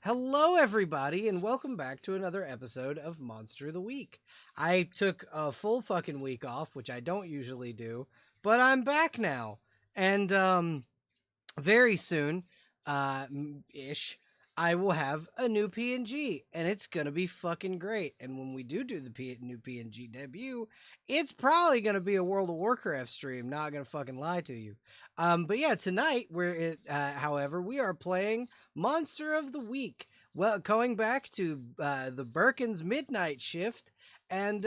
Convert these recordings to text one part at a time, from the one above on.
Hello, everybody, and welcome back to another episode of Monster of the Week. I took a full fucking week off, which I don't usually do, but I'm back now. And, very soon, ish, I will have a new PNG, and it's gonna be fucking great. And when we do the new PNG debut, it's probably gonna be a World of Warcraft stream. Not gonna fucking lie to you. But yeah, tonight however, we are playing Monster of the Week. Well, going back to the Birkin's midnight shift, and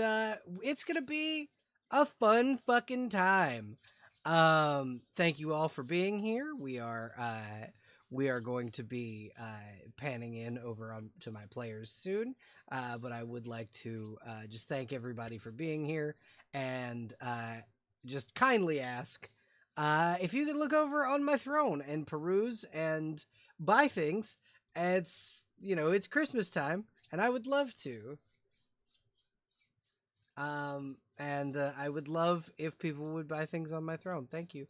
it's gonna be a fun fucking time. Thank you all for being here. We are going to be panning in over on to my players soon, but I would like to just thank everybody for being here and just kindly ask if you could look over on my throne and peruse and buy things. It's Christmas time, and I would love to. And I would love if people would buy things on my throne. Thank you.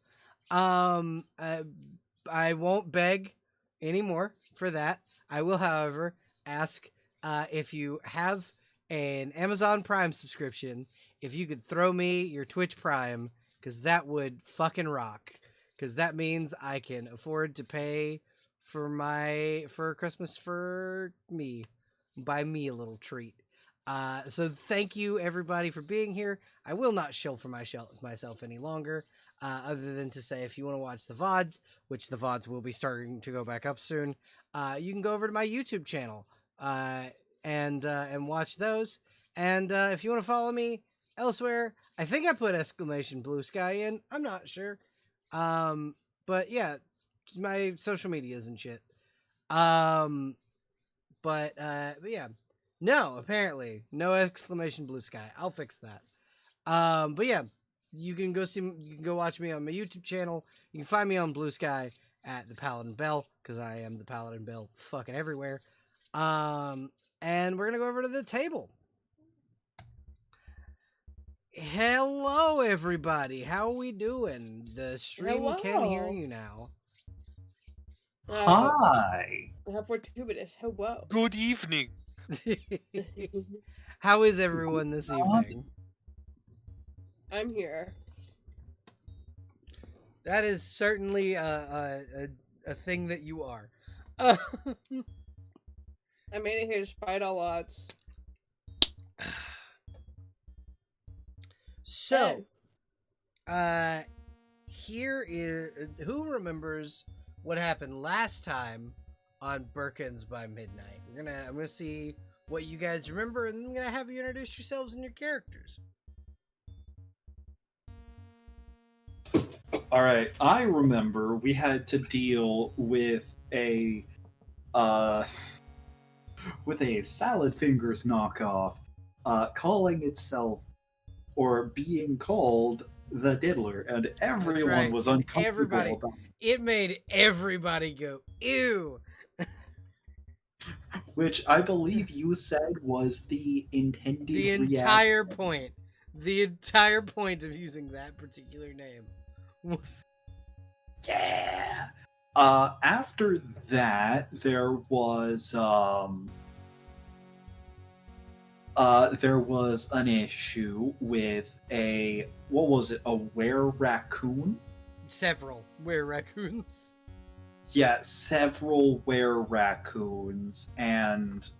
I won't beg anymore for that. I will, however, ask if you have an Amazon Prime subscription, if you could throw me your Twitch Prime, because that would fucking rock. Because that means I can afford to pay for Christmas for me. Buy me a little treat. So thank you everybody for being here. I will not shill for myself any longer, other than to say if you want to watch the VODs, which the VODs will be starting to go back up soon, you can go over to my YouTube channel and watch those. And if you want to follow me elsewhere, I think I put exclamation blue sky in. I'm not sure. But yeah, my social medias and shit. But yeah. No, apparently. No exclamation blue sky. I'll fix that. But yeah, you can go watch me on my YouTube channel. You can find me on Blue Sky at ThePaladinBelle, because I am ThePaladinBelle fucking everywhere. And we're gonna go over to the table. Hello everybody. How are we doing? The stream can hear you now. Hi. How fortuitous. Hello. Good evening. How is everyone this evening? I'm here. That is certainly a thing that you are. I made it here despite all odds. So, here is who remembers what happened last time on Birkins by Midnight. I'm gonna see what you guys remember, and I'm gonna have you introduce yourselves and your characters. All right. I remember we had to deal with a Salad Fingers knockoff, calling itself or being called the Diddler, and everyone right. was uncomfortable. Everybody. It made everybody go ew. Which I believe you said was the intended entire reaction. point. The entire point of using that particular name. Yeah. After that, there was an issue with a were-raccoon? Several were-raccoons. Yeah, several were-raccoons, and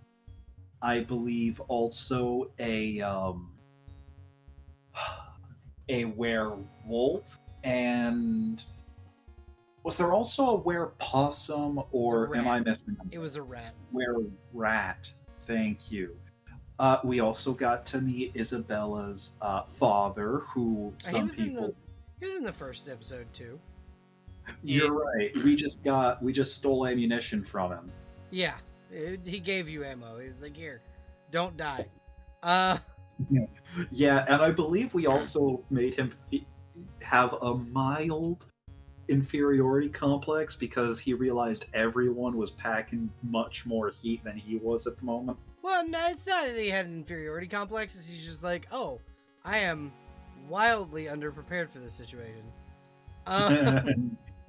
I believe also a werewolf, and was there also a were-possum, or am I misremembering? It was a rat. Were-rat. Thank you. We also got to meet Isabella's father, who some people. He was in the first episode too. You're right. We just stole ammunition from him. Yeah, he gave you ammo. He was like, "Here, don't die." Yeah, and I believe we also made him have a mild inferiority complex because he realized everyone was packing much more heat than he was at the moment. Well, no, it's not that he had an inferiority complex. He's just like, "Oh, I am wildly underprepared for this situation."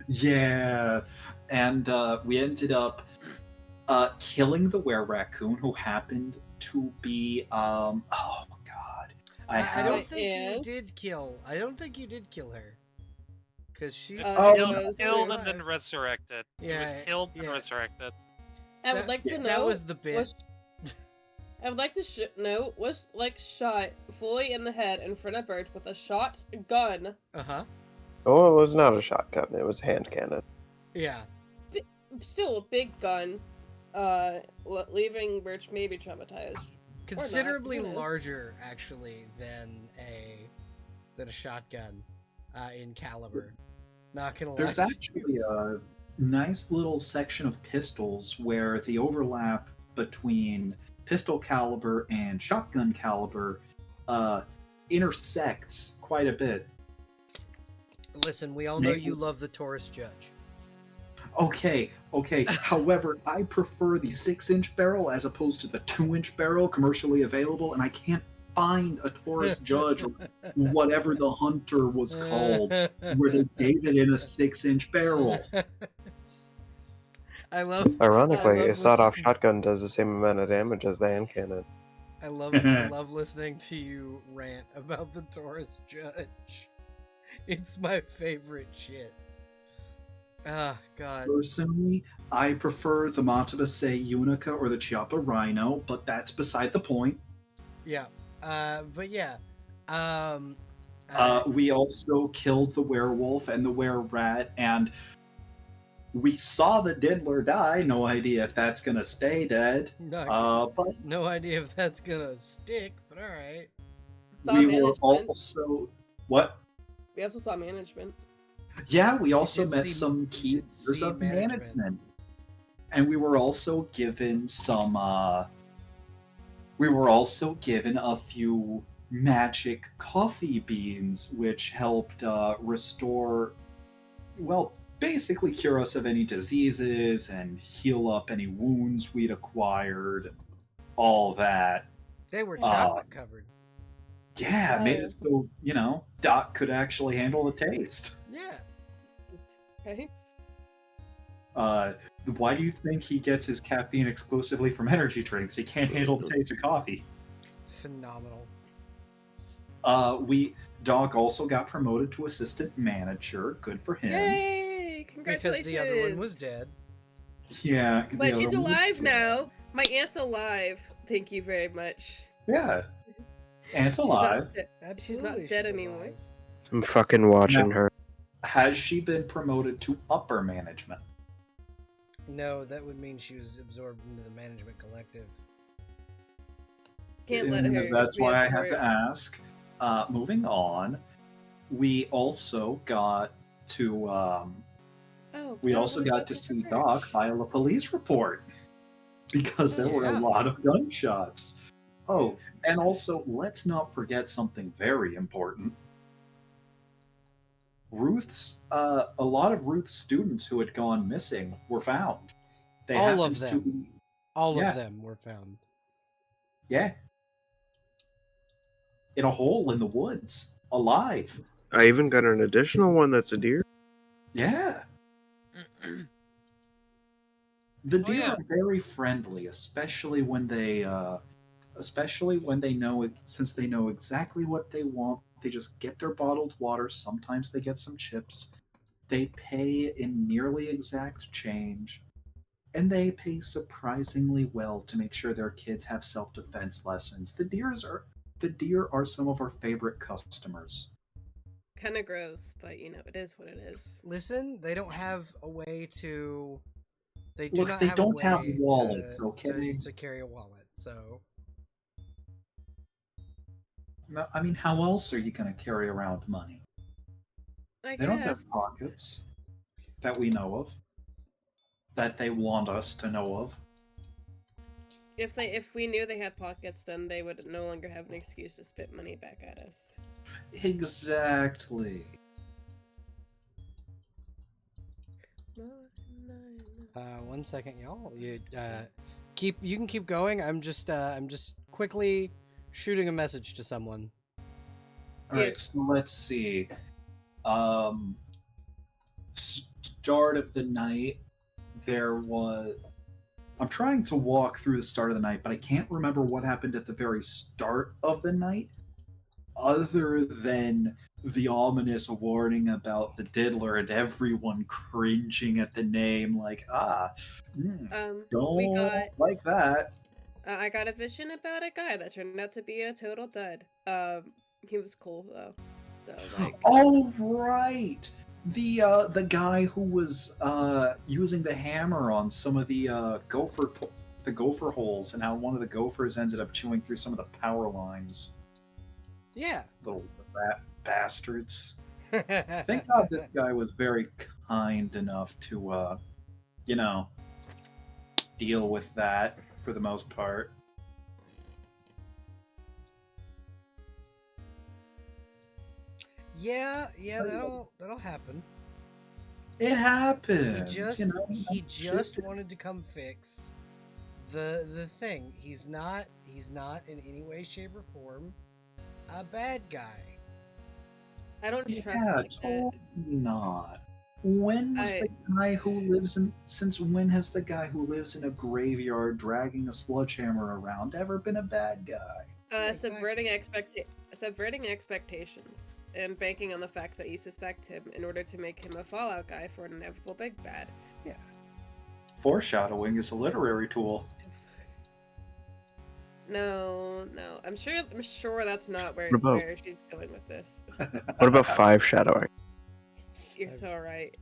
Yeah, and we ended up killing the were-raccoon, who happened to be oh god, I don't Right, think you and- did kill. I don't think you did kill her. Because she's Uh, Oh, it no. was killed Ruth. and then resurrected. He was Yeah, killed and yeah. resurrected. I would like to yeah, know. that was the bit. I would like to know was like shot fully in the head in front of Birch with a shotgun. Uh-huh. Oh, it was not a shotgun. It was a hand cannon. Yeah. Still a big gun. Leaving Birch maybe traumatized. Considerably who knows? larger, actually, than a shotgun in caliber. Not gonna lie. There's to you. actually a nice little section of pistols where the overlap between pistol caliber and shotgun caliber intersects quite a bit. Listen, we all know you love the Taurus Judge. Okay. However, I prefer the 6-inch barrel as opposed to the 2-inch barrel commercially available, and I can't find a Taurus Judge or whatever the Hunter was called where they gave it in a 6-inch barrel. I love Ironically, love a sawed-off listening- shotgun does the same amount of damage as the hand cannon. I love listening to you rant about the Taurus Judge. It's my favorite shit. Ah, God. Personally, I prefer the Matabase Unica or the Chiappa Rhino, but that's beside the point. Yeah. But yeah. We also killed the werewolf and the were-rat, and we saw the diddler die. No idea if that's gonna stay dead. But no idea if that's gonna stick, but alright. Saw we were management. also what? We also saw management. Yeah, we also did met see- some we key did members see of management. management, and we were also given some. We were also given a few magic coffee beans, which helped restore, well, basically cure us of any diseases and heal up any wounds we'd acquired, all that. They were Uh, chocolate covered. Yeah, made Oh. it so, Doc could actually handle the taste. Yeah. Okay. Why do you think he gets his caffeine exclusively from energy drinks? He can't handle the taste of coffee. Phenomenal. Doc also got promoted to assistant manager. Good for him. Yay! Because Congratulations. the other one was dead. Yeah, the But other she's one was alive dead. now. My aunt's alive. Thank you very much. Yeah, Aunt's alive. Absolutely. dead anymore. alive. I'm fucking watching No. her. Has she been promoted to upper management? No, that would mean she was absorbed into the management collective. Can't let And her. That's be why I a have to story. ask. Moving on, we also got to Oh, we God, also what is got up to with see the Doc Birch? file a police report because there were a Yeah. lot of gunshots. Oh, and also let's not forget something very important. A lot of Ruth's students who had gone missing were found. They All of happened to them. be- All Yeah. of them were found. yeah, in a hole in the woods, alive. I even got an additional one that's a deer. Yeah. The deer yeah. are very friendly, especially when they know it, since they know exactly what they want. They just get their bottled water. Sometimes they get some chips. They pay in nearly exact change, and they pay surprisingly well to make sure their kids have self-defense lessons. The deer are some of our favorite customers. Kind of gross, but it is what it is. Listen, they don't have a way to. They do Look, not they have don't a have way wallets, to, okay? to carry a wallet. So No, I mean, how else are you going to carry around money? I They don't guess. have pockets that we know of, that they want us to know of. If we knew they had pockets, then they would no longer have an excuse to spit money back at us. Exactly. No. 1 second, y'all. You you can keep going. I'm just quickly shooting a message to someone. All right, so let's see. Start of the night, there was I'm trying to walk through the start of the night, but I can't remember what happened at the very start of the night, other than the ominous warning about the diddler and everyone cringing at the name, like, We don't got. like that. I got a vision about a guy that turned out to be a total dud. He was cool though. So like. Oh right, the guy who was using the hammer on some of the the gopher holes, and how one of the gophers ended up chewing through some of the power lines. Yeah. Little rat bastards. Thank God this guy was very kind enough to, you know, deal with that for the most part. Yeah, So- that'll happen. It happens. He just wanted to come fix the thing. He's not in any way, shape, or form a bad guy. I don't trust Yeah, like that. totally not. When was I- the guy who lives in? Since when has the guy who lives in a graveyard dragging a sledgehammer around ever been a bad guy? Yeah, exactly. Subverting expectations and banking on the fact that you suspect him in order to make him a Fallout guy for an inevitable big bad. Yeah. Foreshadowing is a literary tool. No. I'm sure that's not What about- where she's going with this. What about 5 shadowing? You're so right.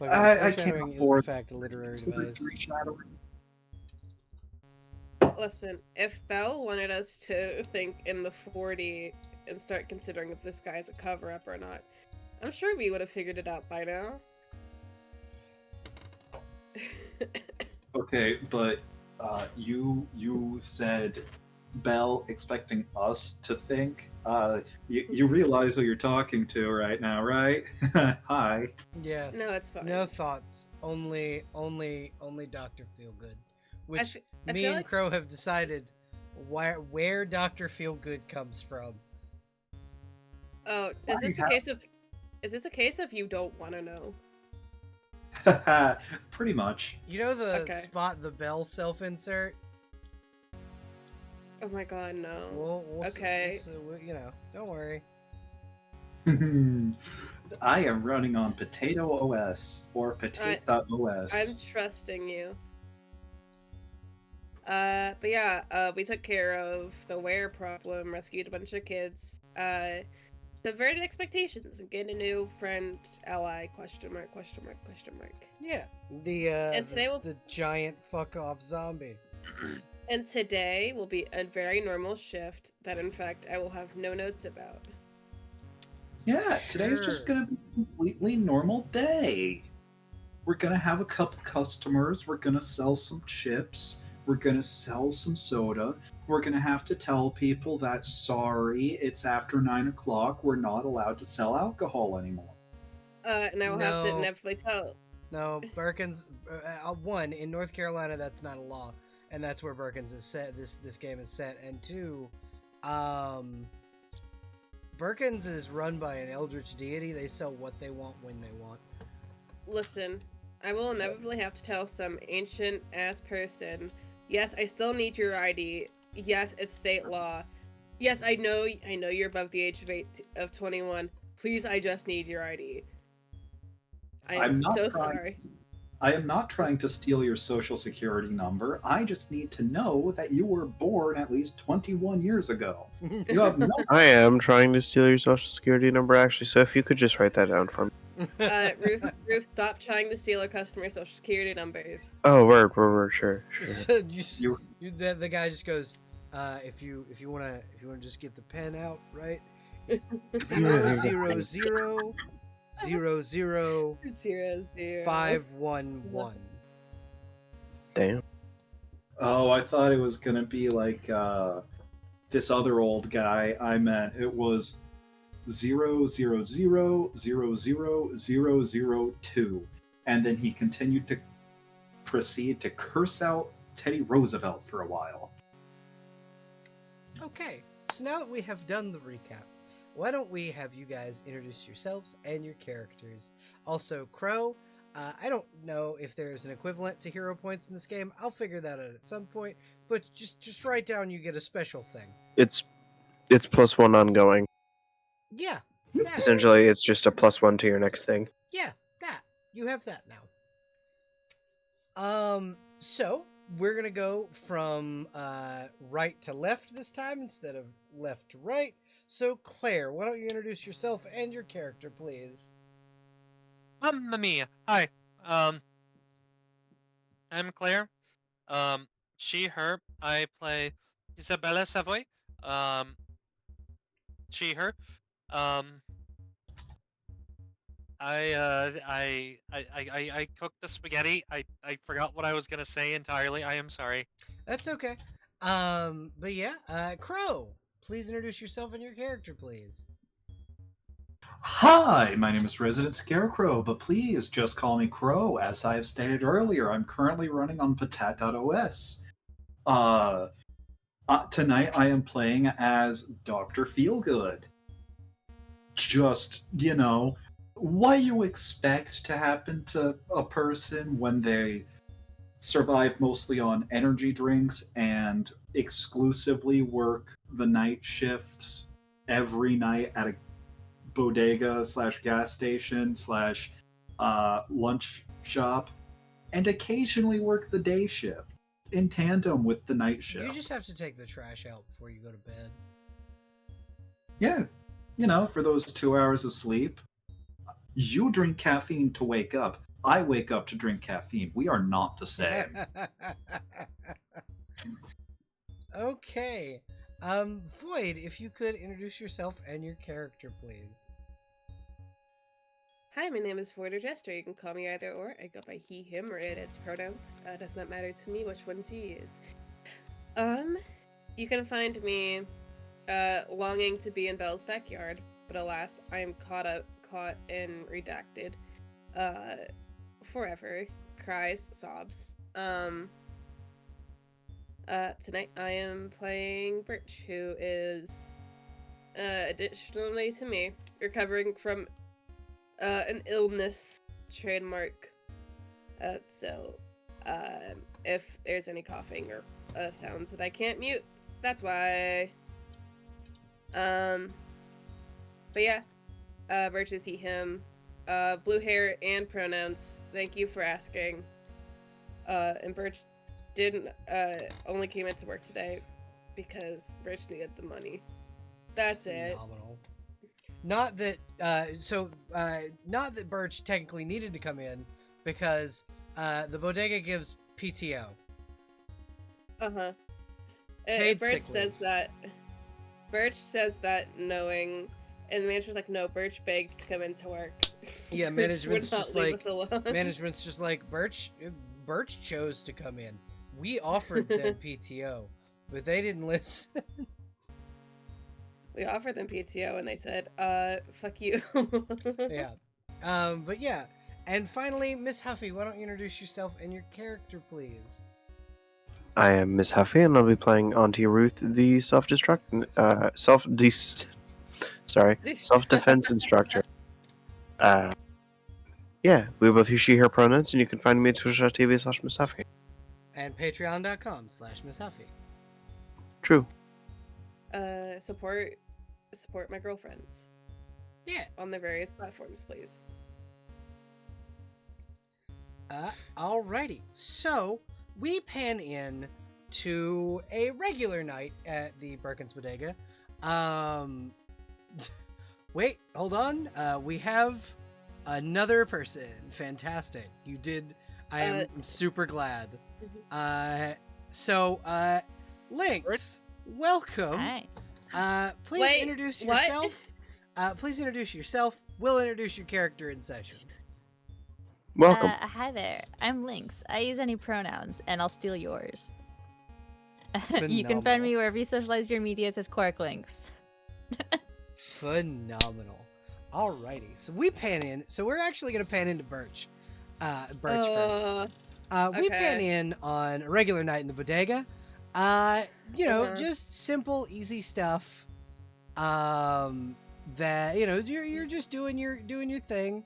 I can't Foreshadowing is in afford fact a literary consider device. 3 shadowing. Listen, if Belle wanted us to think in the 40 and start considering if this guy's a cover-up or not, I'm sure we would have figured it out by now. Okay, but you said Belle expecting us to think. You realize who you're talking to right now, right? Hi. Yeah. No, it's fine. No thoughts. Only Dr. Feelgood. Which I me feel and like- Crow have decided where Dr. Feelgood comes from. Oh, is this a case of you don't want to know? Pretty much. You know the Okay. spot the Bell self-insert? Oh my god, no. We'll Okay. you know, don't worry. I am running on Potato OS or Potato.os. I'm trusting you. But yeah, we took care of the wear problem, rescued a bunch of kids, subverted expectations, and gained a new friend, ally, question mark. Yeah. And today The giant fuck off zombie. And today will be a very normal shift that, in fact, I will have no notes about. Yeah, today's just Sure. gonna be a completely normal day. We're gonna have a couple customers. We're gonna sell some chips. We're gonna sell some soda. We're gonna have to tell people that sorry, it's after 9 o'clock. We're not allowed to sell alcohol anymore. And I will have to No. inevitably tell. No, Birkins. One, in North Carolina, that's not a law, and that's where Birkins is set. This game is set, and two, Birkins is run by an eldritch deity. They sell what they want when they want. Listen, I will inevitably have to tell some ancient ass person, yes, I still need your ID. Yes, it's state law. Yes, I know you're above the age of 21. Please, I just need your ID. I'm not so trying- sorry. I am not trying to steal your social security number. I just need to know that you were born at least 21 years ago. You have no. I am trying to steal your social security number, actually, so if you could just write that down for me. Ruth, stop trying to steal our customer social security numbers. Oh, word, sure. So the guy just goes, if you wanna just get the pen out, right? It's 00000 0, 511. Damn. Oh, I thought it was gonna be like this other old guy I met. It was 000000002, and then he continued to proceed to curse out Teddy Roosevelt for a while. Okay, so now that we have done the recap, why don't we have you guys introduce yourselves and your characters? Also, Crow, I don't know if there's an equivalent to hero points in this game. I'll figure that out at some point. But just write down you get a special thing. It's +1 ongoing. Yeah, that. Essentially, it's just a +1 to your next thing. Yeah, that. You have that now. So we're gonna go from right to left this time instead of left to right. So Claire, why don't you introduce yourself and your character, please? Mamma mia. Hi. I'm Claire. She, her. I play Isabella Savoy. Um, she, her. Um, I cooked the spaghetti. I forgot what I was gonna say entirely. I am sorry. That's okay. But yeah, Crow, please introduce yourself and your character, please. Hi, my name is Resident Scarecrow, but please just call me Crow. As I have stated earlier, I'm currently running on Patat.os. Tonight I am playing as Dr. Feelgood. Just, what you expect to happen to a person when they survive mostly on energy drinks and exclusively work the night shifts every night at a bodega / gas station / lunch shop, and occasionally work the day shift in tandem with the night shift. You just have to take the trash out before you go to bed. Yeah, for those 2 hours of sleep. You drink caffeine to wake up. I wake up to drink caffeine. We are not the same. Okay. Void, if you could introduce yourself and your character, please. Hi, my name is Voider Jester. You can call me either or. I go by he, him, or it. It's pronouns. Does not matter to me which ones you use. You can find me longing to be in Belle's backyard, but alas, I am caught and redacted. Forever. Cries, sobs. Tonight I am playing Birch, who is, additionally to me, recovering from an illness trademark. So if there's any coughing or sounds that I can't mute, that's why. But yeah, Birch is he, him. Blue hair and pronouns. Thank you for asking. And Birch didn't only came into work today because Birch needed the money. That's it. Phenomenal. Not that not that Birch technically needed to come in because the bodega gives PTO. Uh-huh. Paid Birch sick says leave. that. Birch says that knowing, and the manager's like, no, Birch begged to come into work. Yeah, Birch management's would not just leave like us alone. management's just like Birch chose to come in. We offered them PTO, but they didn't listen. We offered them PTO and they said, fuck you. Yeah. But yeah. And finally, Miss Huffy, why don't you introduce yourself and your character, please? I am Miss Huffy, and I'll be playing Auntie Ruth, the self-defense instructor. Yeah, we both use she, her pronouns, and you can find me at twitch.tv/Miss Huffy. And patreon.com/Miss Huffy. True. Support my girlfriends. Yeah. On the various platforms, please. Alrighty. So we pan in to a regular night at the Birkins Bodega. Wait, hold on. We have another person. Fantastic. You did. I am super glad. So, Lynx, welcome. Hi. Please introduce yourself. Please introduce yourself. We'll introduce your character in session. Welcome. Hi there. I'm Lynx. I use any pronouns, and I'll steal yours. You Phenomenal. can find me wherever you socialize your medias as Quark Lynx. Phenomenal. Alrighty. So we pan in. So we're actually going to pan into Birch. Birch first. We pan in on a regular night in the bodega. Just simple, easy stuff. That you're just doing your thing.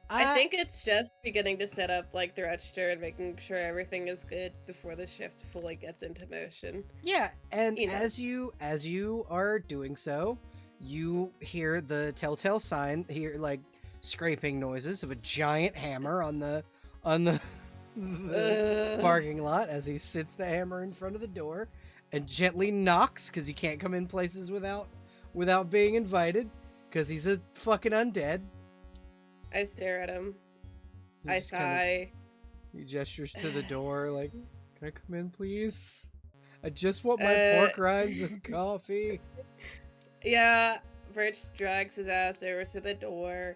I think it's just beginning to set up like the register and making sure everything is good before the shift fully gets into motion. Yeah, and You know. as you are doing so, you hear the telltale sign, hear like scraping noises of a giant hammer on the the parking lot as he sits the hammer in front of the door and gently knocks because he can't come in places without being invited because he's a fucking undead. I stare at him. He I just kind sigh. of, he gestures to the door like, "Can I come in, please? I just want my pork rinds and coffee." Yeah, Birch drags his ass over to the door.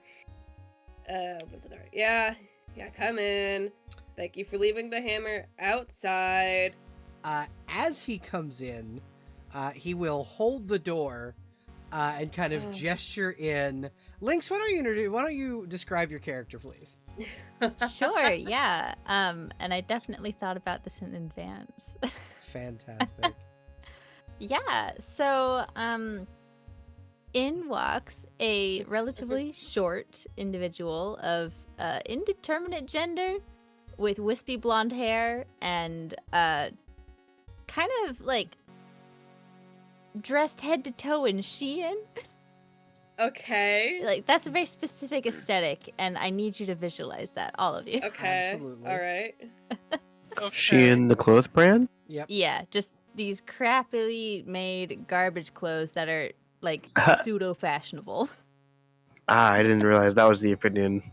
Opens the door. Yeah, come in. Thank you for leaving the hammer outside. As he comes in, he will hold the door and kind of gesture in. Lynx, why don't you describe your character, please? Sure, yeah. And I definitely thought about this in advance. Fantastic. Yeah, so in walks a relatively short individual of indeterminate gender with wispy blonde hair and kind of like dressed head to toe in Shein. Okay. Like that's a very specific aesthetic, and I need you to visualize that, all of you. Okay. Absolutely. All right. She in the clothes brand? Yep. Yeah, just these crappily made garbage clothes that are like pseudo fashionable. I didn't realize that was the opinion.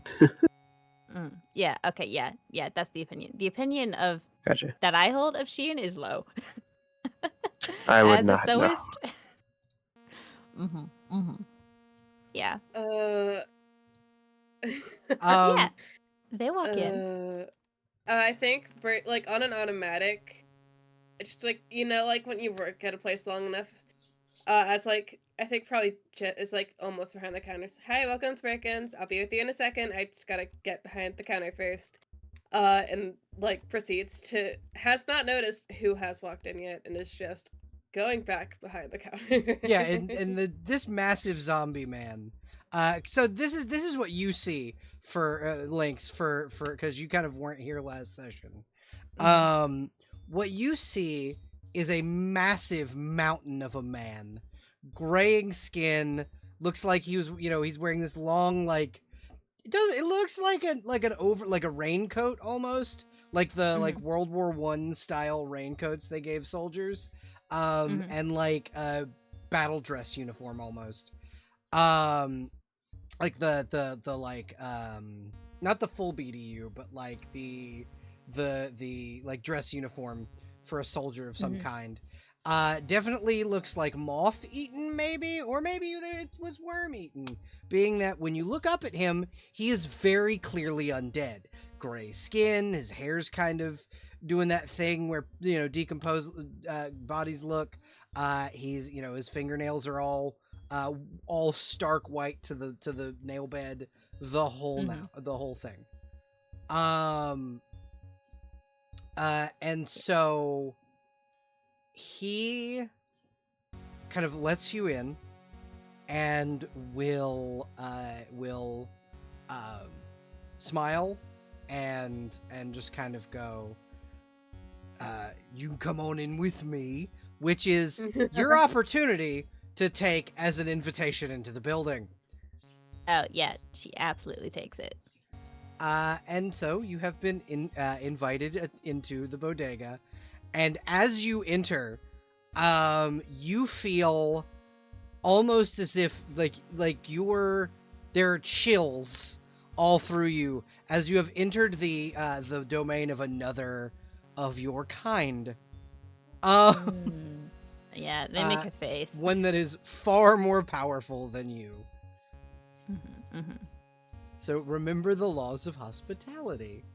Yeah, okay, yeah, that's the opinion. The opinion of Gotcha. that I hold of Shein is low. I would As not a know. sewist. Yeah. Yeah. They walk in. I think like on an automatic, it's just like like when you work at a place long enough. As like I think probably Jet is like almost behind the counter. Hi, welcome to Break-ins. I'll be with you in a second. I just gotta get behind the counter first. And like proceeds to has not noticed who has walked in yet and is just going back behind the counter. Yeah, and this massive zombie man. So this is what you see for Lynx for because you kind of weren't here last session. What you see is a massive mountain of a man, graying skin. Looks like he was, he's wearing this long it looks like a raincoat almost, like the like World War I style raincoats they gave soldiers, and like a battle dress uniform almost, like the like not the full BDU, but like the like dress uniform for a soldier of some kind. Definitely looks like moth eaten, maybe, or maybe it was worm eaten, being that when you look up at him, he is very clearly undead. Gray skin, his hair's kind of doing that thing where decomposed bodies look. He's his fingernails are all stark white to the nail bed. The whole the whole thing. And so he kind of lets you in and will smile and just kind of go, you can come on in with me, which is your opportunity to take as an invitation into the building. Oh yeah, she absolutely takes it. And so you have been invited into the bodega, and as you enter, you feel almost as if like you were, there are chills all through you as you have entered the domain of another of your kind. Yeah, they make a face. One that is far more powerful than you. So remember the laws of hospitality.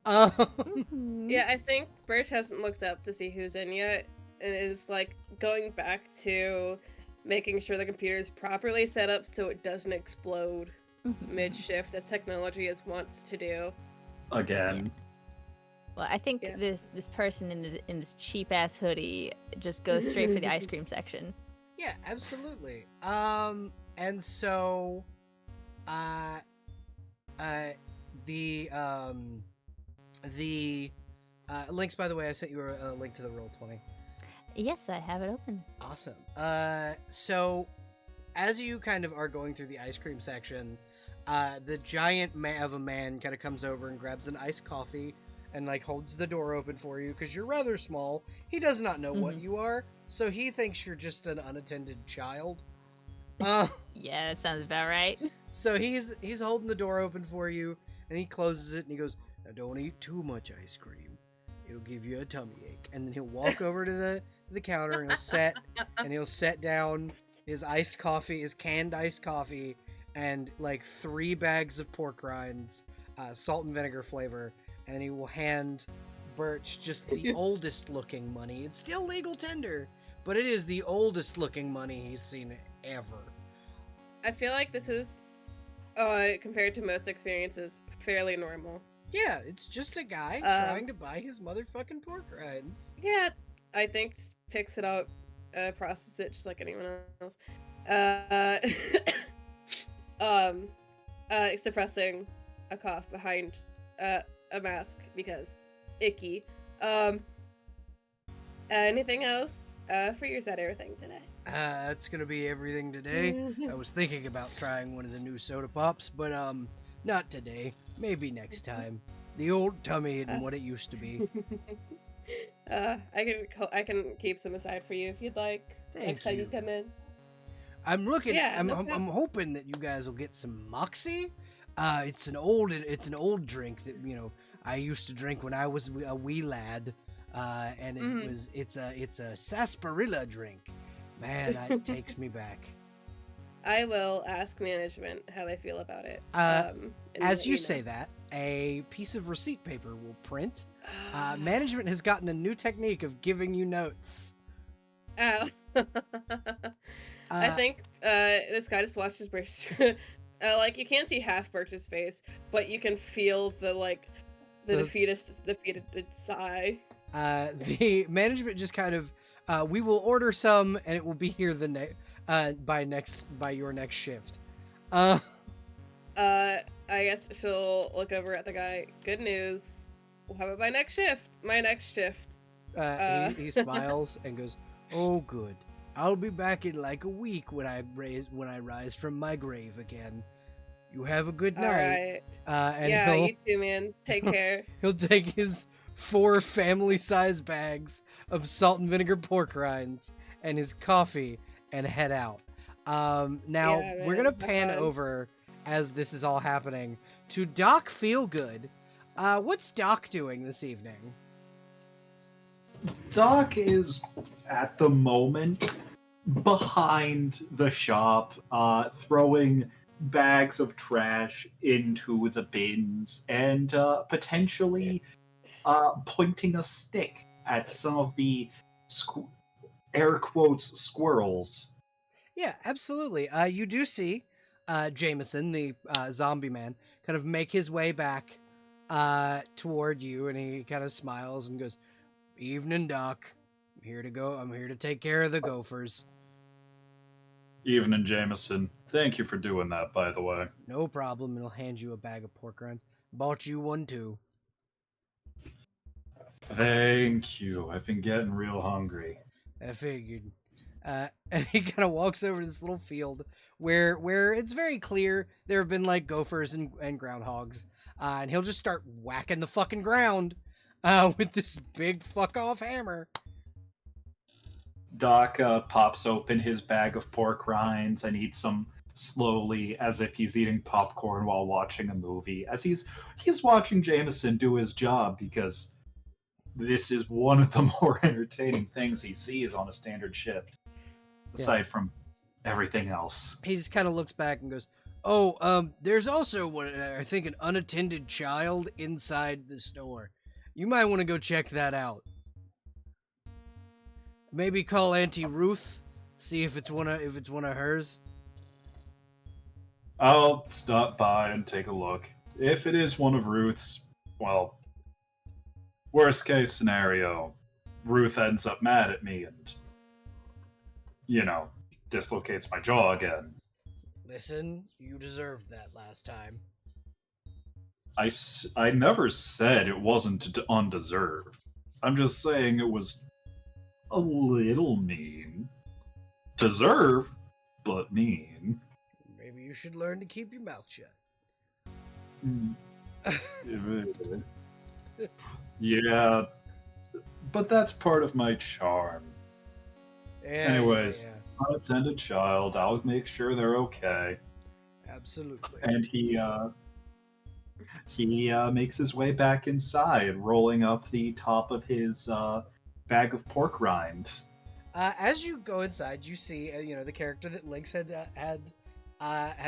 Yeah, I think Birch hasn't looked up to see who's in yet, and is like going back to making sure the computer is properly set up so it doesn't explode mid-shift, as technology is wants to do. Again. Well, I think this person in this cheap ass hoodie just goes straight for the ice cream section. Yeah, absolutely. And so, The the links, by the way, I sent you a link to the Roll20. Yes, I have it open. Awesome. So as you kind of are going through the ice cream section, the giant of a man kind of comes over and grabs an iced coffee and like holds the door open for you because you're rather small. He does not know what you are, so he thinks you're just an unattended child. Yeah, that sounds about right. So he's holding the door open for you, and he closes it and he goes, "Now don't eat too much ice cream. It'll give you a tummy ache." And then he'll walk over to the counter and he'll set down his iced coffee, his canned iced coffee, and like 3 bags of pork rinds, salt and vinegar flavor, and then he will hand Birch just the oldest looking money. It's still legal tender, but it is the oldest looking money he's seen ever. I feel like this is, compared to most experiences, fairly normal. Yeah, it's just a guy trying to buy his motherfucking pork rinds. Yeah, I think picks it out, processes it just like anyone else. Suppressing a cough behind a mask because icky. Anything else for your set everything today? That's gonna be everything today. I was thinking about trying one of the new soda pops, but not today. Maybe next time. The old tummy isn't what it used to be. I can keep some aside for you if you'd like. Thank next time you. you come in. I'm looking. Yeah, I'm, no I'm, problem. I'm hoping that you guys will get some Moxie. It's an old drink that I used to drink when I was a wee lad, and it's a sarsaparilla drink. Man, it takes me back. I will ask management how they feel about it. As let you know. say that, a piece of receipt paper will print. Management has gotten a new technique of giving you notes. Ow. I think this guy just watched his Birch. Like you can't see half Birch's face, but you can feel the defeated sigh. The management just kind of, we will order some, and it will be here by your next shift. I guess she'll look over at the guy. Good news. We'll have it by next shift. My next shift. He smiles and goes, "Oh, good. I'll be back in like a week when I rise from my grave again. You have a good night." Alright. And Yeah, you too, man. Take care. he'll take his 4 family-sized bags of salt and vinegar pork rinds and his coffee and head out. Now Yeah, we're gonna man, have pan fun. over as this is all happening to Doc Feelgood. What's Doc doing this evening? Doc is at the moment behind the shop, throwing bags of trash into the bins and potentially pointing a stick at some of the air quotes squirrels. Yeah, absolutely. You do see Jameson, the zombie man, kind of make his way back toward you, and he kind of smiles and goes, "Evening, Doc. I'm here to take care of the gophers." Evening, Jameson. Thank you for doing that, by the way. "No problem." And he'll hand you a bag of pork rinds. "Bought you one too." Thank you. I've been getting real hungry. I figured. And he kind of walks over to this little field where it's very clear there have been like gophers and groundhogs. And he'll just start whacking the fucking ground with this big fuck off hammer. Doc pops open his bag of pork rinds and eats them slowly, as if he's eating popcorn while watching a movie. As he's watching Jameson do his job, because this is one of the more entertaining things he sees on a standard shift, aside from everything else. He just kind of looks back and goes, "Oh, there's also I think an unattended child inside the store. You might want to go check that out. Maybe call Auntie Ruth, see if it's one of hers." I'll stop by and take a look. If it is one of Ruth's, well, worst case scenario, Ruth ends up mad at me and, dislocates my jaw again. "Listen, you deserved that last time." I never said it wasn't undeserved. I'm just saying it was a little mean. Deserved, but mean. Maybe you should learn to keep your mouth shut. Yeah, but that's part of my charm. Yeah, Anyways, yeah. unattended child, I'll make sure they're okay. Absolutely. And he makes his way back inside, rolling up the top of his bag of pork rind. As you go inside, you see the character that Lynx had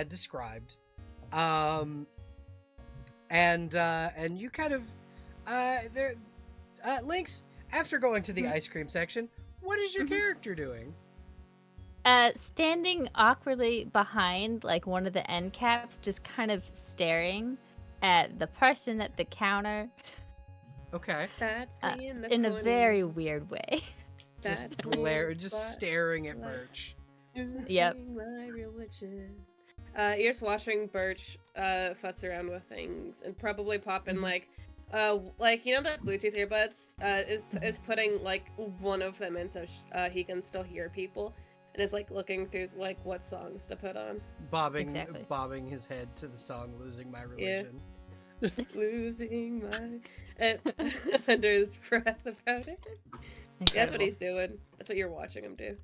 described, and you kind of there, Lynx. After going to the ice cream section, what is your character doing? Standing awkwardly behind like one of the end caps, just kind of staring at the person at the counter. Okay. That's me in the in corner. a very weird way. Just Spot. staring at Birch. Yep. My religion. You're just watching Birch futz around with things and probably popping like those Bluetooth earbuds. Is putting like one of them in so he can still hear people, and is like looking through like what songs to put on. Bobbing his head to the song "Losing My Religion." Yeah. Losing my under his breath about it. Yeah, that's what he's doing. That's what you're watching him do.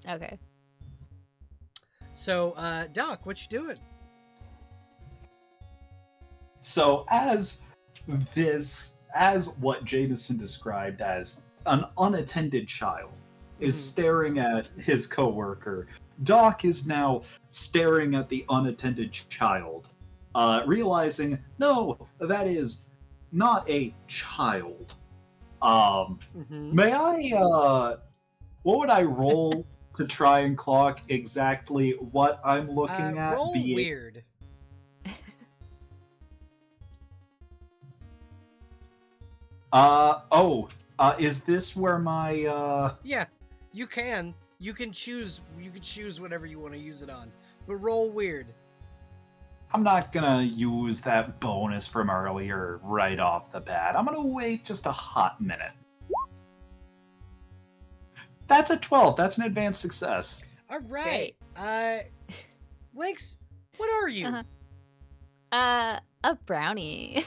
Okay. So, Doc, what you doing? So as what Jameson described as an unattended child is staring at his coworker, Doc is now staring at the unattended child, realizing, no, that is not a child. May I, what would I roll to try and clock exactly what I'm looking at? Roll weird. Is this where my, Yeah, you can. You can choose whatever you want to use it on. But roll weird. I'm not gonna use that bonus from earlier right off the bat. I'm gonna wait just a hot minute. That's a 12. That's an advanced success. All right. Lynx, what are you? A brownie.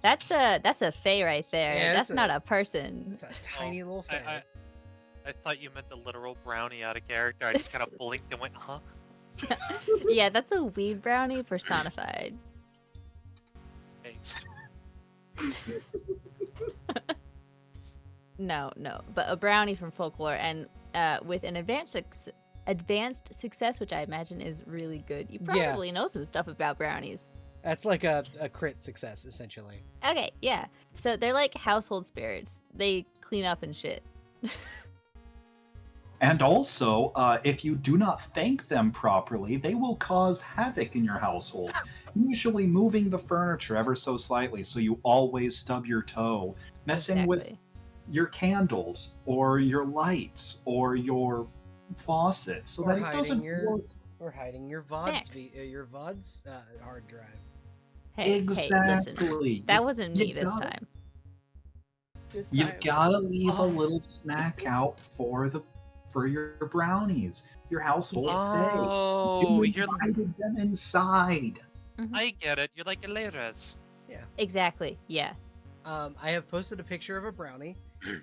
That's a fae right there. Yeah, that's not a person. It's a tiny little fae. I thought you meant the literal brownie out of character. I just kind of blinked and went, huh? Yeah, that's a weed brownie personified. Based. No, but a brownie from folklore, and with an advanced success, which I imagine is really good. You probably know some stuff about brownies. That's like a crit success, essentially. Okay, yeah. So they're like household spirits. They clean up and shit. And also, if you do not thank them properly, they will cause havoc in your household, usually moving the furniture ever so slightly so you always stub your toe, messing with your candles or your lights or your faucets so that it doesn't work. Or hiding your VOD's hard drive. Hey, exactly. Hey, listen, that wasn't me this time. You've got to leave a little snack out for your brownies, your household Oh, you invited them inside. I get it. You're like a Leras. Yeah. Exactly. Yeah. I have posted a picture of a brownie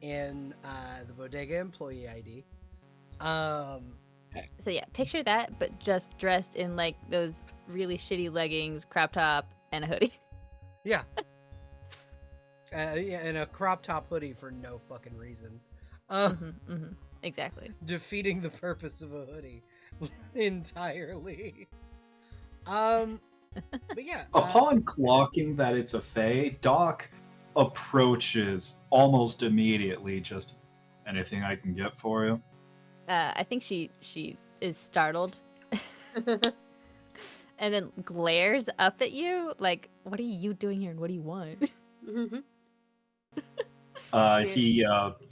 in the Bodega employee ID. So yeah, picture that, but just dressed in like those really shitty leggings, crop top, and a hoodie. Yeah. And a crop top hoodie for no fucking reason. Exactly. Defeating the purpose of a hoodie entirely. But yeah. Upon clocking that it's a fae, Doc approaches almost immediately. Just, anything I can get for you? I think she is startled, and then glares up at you like, "What are you doing here, and what do you want?" He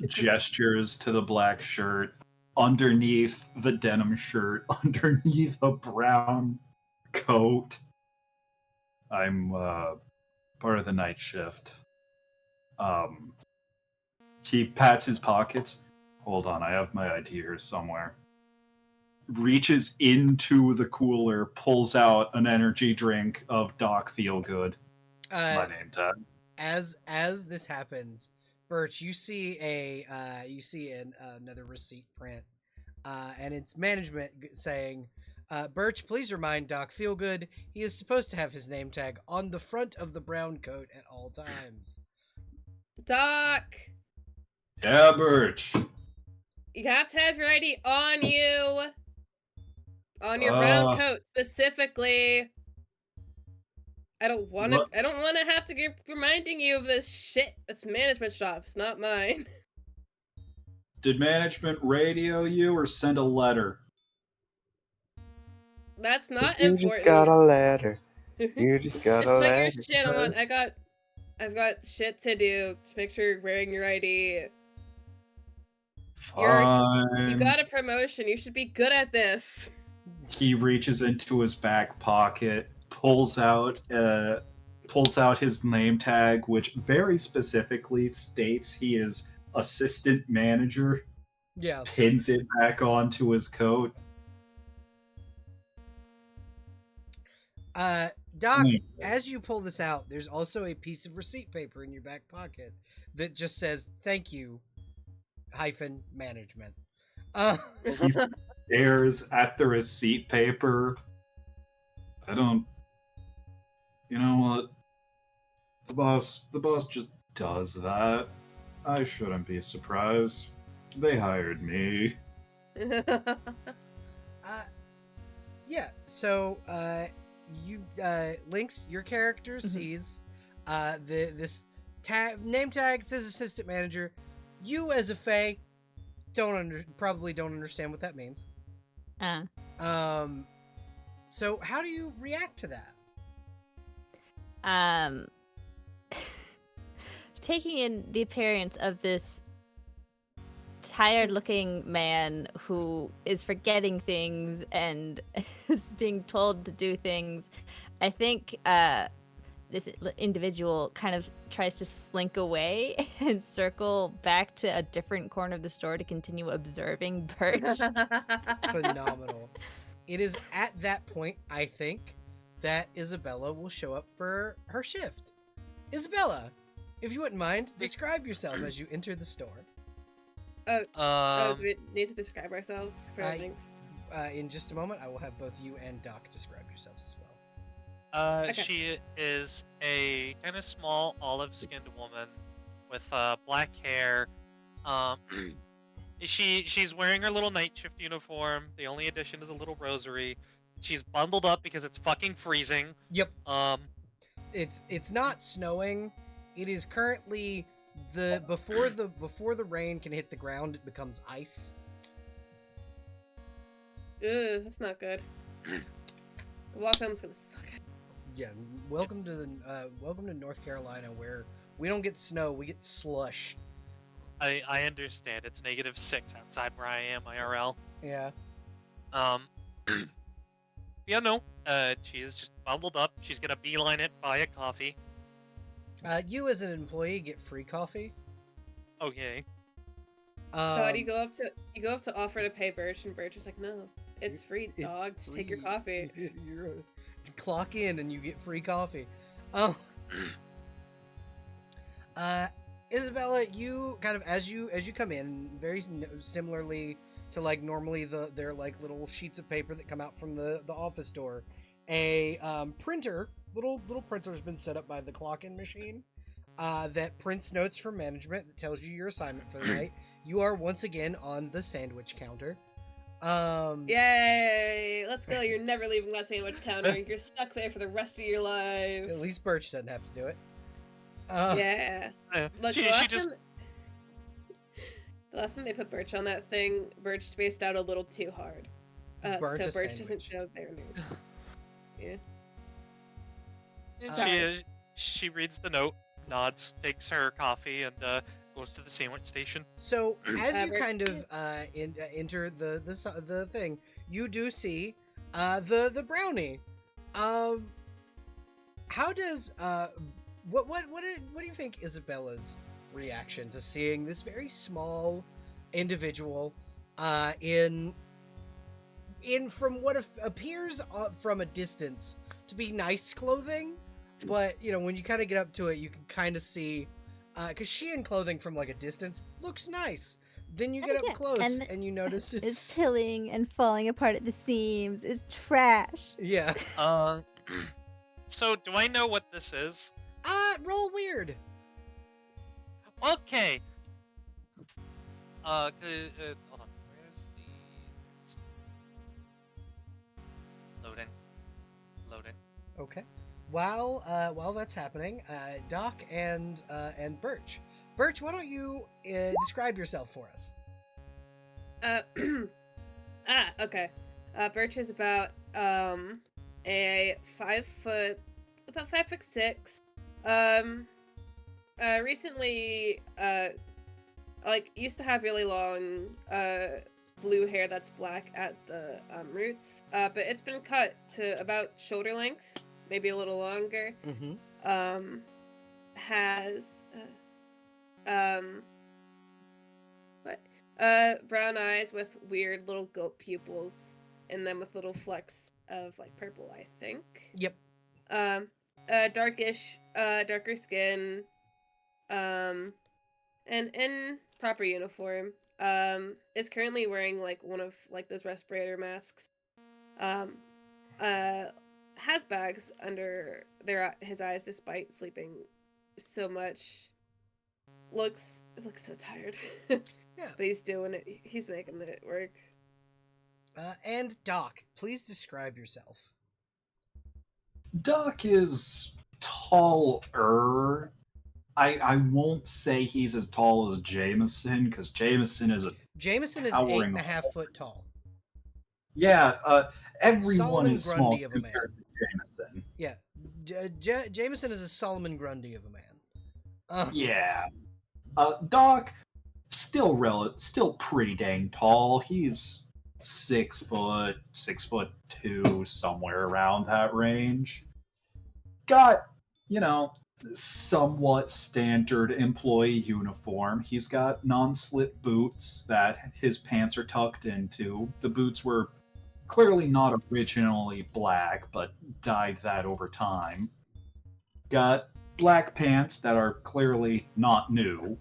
gestures to the black shirt underneath the denim shirt, underneath a brown coat. I'm part of the night shift. He pats his pockets. Hold on, I have my ID here somewhere. Reaches into the cooler, pulls out an energy drink of Doc Feelgood. My name tag. As this happens, Birch, you see another receipt print, and it's management saying, Birch, please remind Doc Feelgood he is supposed to have his name tag on the front of the brown coat at all times. Doc, Yeah, Birch. you have to have your ID on you. On your brown coat specifically. I don't want to have to keep reminding you of this shit. It's management shops, not mine. Did management radio you or send a letter? That's not You important. just got a letter. You just got Just a put letter. your shit on. I've got shit to do. Just make sure you're wearing your ID. Fine. You got a promotion. You should be good at this. He reaches into his back pocket, pulls out his name tag, which very specifically states he is assistant manager. Yeah. Pins it back onto his coat. Doc, as you pull this out, there's also a piece of receipt paper in your back pocket that just says "Thank you, management." He stares at the receipt paper. You know what? The boss just does that. I shouldn't be surprised. They hired me. Yeah. So, you Lynx, your character sees this name tag says assistant manager. You as a Fae probably don't understand what that means. So how do you react to that? Taking in the appearance of this tired-looking man who is forgetting things and is being told to do things, I think this individual kind of tries to slink away and circle back to a different corner of the store to continue observing Birch. Phenomenal. It is at that point, I think, that Isabella will show up for her shift. Isabella, if you wouldn't mind, describe yourself as you enter the store. Do we need to describe ourselves for Lynx? In just a moment, I will have both you and Doc describe yourselves as well. Okay. She is a kind of small, olive-skinned woman with black hair. She's wearing her little night shift uniform. The only addition is a little rosary. She's bundled up because it's fucking freezing. Yep. It's not snowing. It is currently before the rain can hit the ground, it becomes ice. Ugh, that's not good. The walk home's gonna suck. Yeah, welcome to North Carolina, where we don't get snow, we get slush. I understand. It's -6 outside where I am, IRL. Yeah. Yeah, no. She is just bundled up. She's gonna beeline it, buy a coffee. You as an employee get free coffee. Okay. God, you go up to offer to pay Birch, and Birch is like, no, it's free, dog. Just take your coffee. You clock in and you get free coffee. Isabella, you kind of as you come in, very similarly to like normally they're like little sheets of paper that come out from the office door. A printer, little printer has been set up by the clock-in machine that prints notes for management that tells you your assignment for the night. You are once again on the sandwich counter. Yay! Let's go. You're never leaving that sandwich counter. You're stuck there for the rest of your life. At least Birch doesn't have to do it. Yeah. Look, The last time they put Birch on that thing, Birch spaced out a little too hard. So Birch doesn't show their news. Yeah. She reads the note, nods, takes her coffee, and goes to the sandwich station. So as you kind of enter the thing, you do see the brownie. how does what do you think Isabella's reaction to seeing this very small individual in from what appears from a distance to be nice clothing, but when you kind of get up to it, you can kind of see because she in clothing from like a distance looks nice. Then you get up Yeah, close and you notice It's it's tilling and falling apart at the seams. It's trash. yeah. So do I know what this is? Roll weird. Okay. Hold on. Where's the loading? Okay. While that's happening, Doc and Birch. Birch, why don't you describe yourself for us? Okay. Birch is about a 5'6". Recently used to have really long blue hair that's black at the roots. But it's been cut to about shoulder length, maybe a little longer. Mm-hmm. Has brown eyes with weird little goat pupils in them with little flecks of like purple, I think. Yep. Darker skin, and in proper uniform. Is currently wearing like one of like those respirator masks. Has bags under his eyes despite sleeping so much. Looks so tired. Yeah. But he's doing it. He's making it work. And Doc, please describe yourself. Doc is taller. I won't say he's as tall as Jameson, because Jameson is Jameson is towering 8.5 foot tall. Yeah, everyone Solomon is small Grundy of a man. compared to Jameson. Yeah, Jameson is a Solomon Grundy of a man. Yeah. Doc, still pretty dang tall. He's 6'2", somewhere around that range. Got, somewhat standard employee uniform. He's got non-slip boots that his pants are tucked into. The boots were clearly not originally black, but dyed that over time. Got black pants that are clearly not new.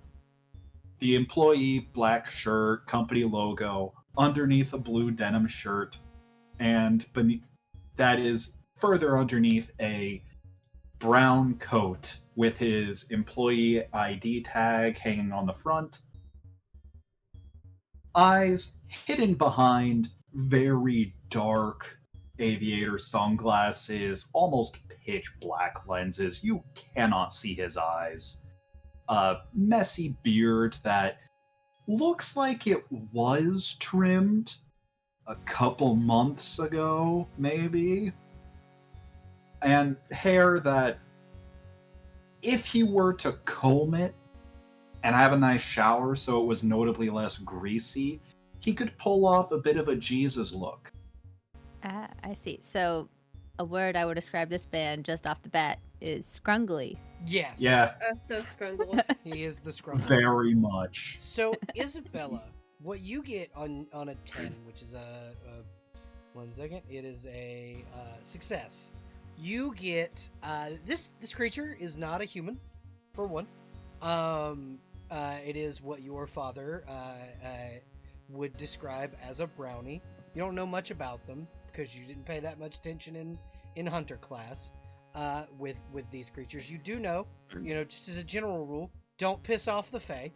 The employee black shirt, company logo, underneath a blue denim shirt, and beneath that is further underneath a brown coat with his employee ID tag hanging on the front. Eyes hidden behind very dark aviator sunglasses, almost pitch black lenses. You cannot see his eyes. A messy beard that looks like it was trimmed a couple months ago, maybe. And hair that, if he were to comb it and have a nice shower so it was notably less greasy, he could pull off a bit of a Jesus look. Ah, I see. So, a word I would describe this band just off the bat is scrungly. Yes. Yeah, So scrungled. He is the scrum. very much. So Isabella, what you get on a 10, which is a 1 second, it is a success. You get this creature is not a human, for one. It is what your father would describe as a brownie. You don't know much about them because you didn't pay that much attention in hunter class with these creatures. You do know, just as a general rule, don't piss off the Fae.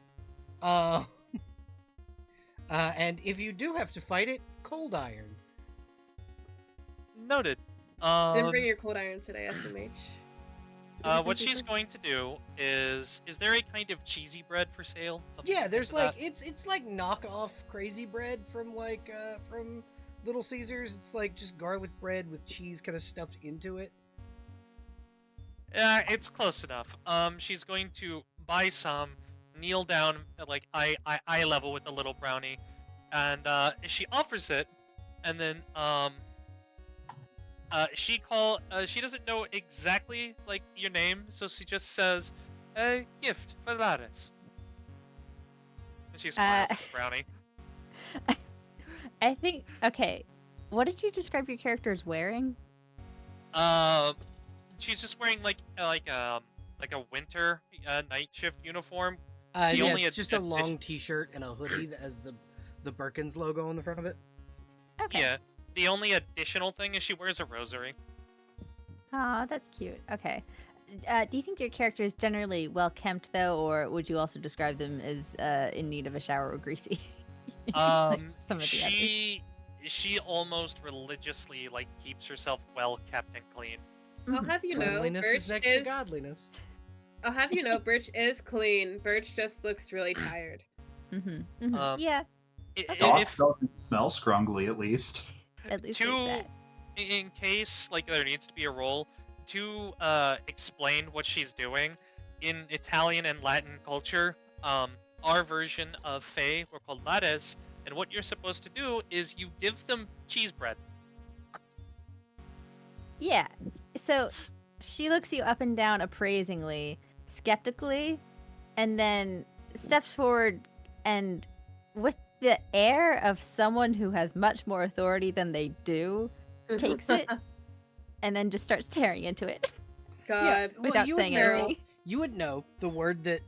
And if you do have to fight it, cold iron. Noted. Didn't bring your cold iron today, SMH. What she's going to do is there a kind of cheesy bread for sale? Something Yeah, there's like that? it's like knockoff crazy bread from from Little Caesars. It's like just garlic bread with cheese kind of stuffed into it. It's close enough. She's going to buy some, kneel down at like eye level with the little brownie, and she offers it, and then She doesn't know exactly like your name, so she just says, "A gift for Lattice." And she smiles at the brownie. I think. Okay, what did you describe your character as wearing? Um, she's just wearing like a winter night shift uniform. The Yeah, only it's just a addition- long T-shirt and a hoodie that has the Birkins logo on the front of it. Okay. Yeah. The only additional thing is she wears a rosary. Aw, that's cute. Okay. Do you think your character is generally well kempt though, or would you also describe them as in need of a shower or greasy? Like some of the others. She almost religiously like keeps herself well kept and clean. I'll have you know, Cleanliness is Birch next to is. godliness. I'll have you know, Birch is clean. Birch just looks really tired. Yeah, Doc If doesn't smell scrungly, at least. at least there's that. in case like there needs to be a role to explain what she's doing in Italian and Latin culture, our version of Fae were called Lattes, and what you're supposed to do is you give them cheese bread. Yeah. So she looks you up and down appraisingly, skeptically, and then steps forward and with the air of someone who has much more authority than they do, takes it and then just starts tearing into it God. well, without you would saying know- anything. You would know the word that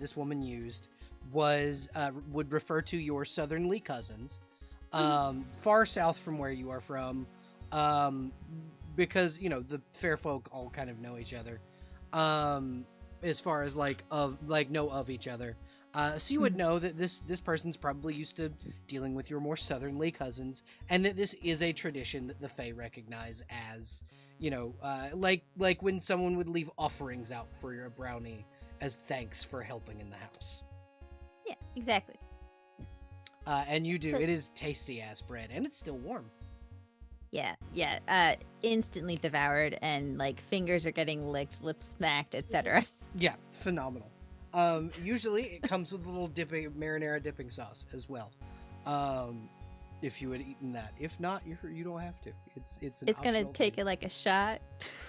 this woman used was would refer to your southernly cousins, far south from where you are from, because the fair folk all kind of know each other, as far as know of each other. So you would know that this person's probably used to dealing with your more southernly cousins, and that this is a tradition that the Fae recognize as, like when someone would leave offerings out for your brownie as thanks for helping in the house. Yeah, exactly. And you do. So- It is tasty ass bread, and it's still warm. Yeah. Instantly devoured, and like fingers are getting licked, lips smacked, etc. Yeah, phenomenal. Usually it comes with a little marinara dipping sauce as well. If you had eaten that, if not, you don't have to. It's an It's gonna optional take thing. it like a shot.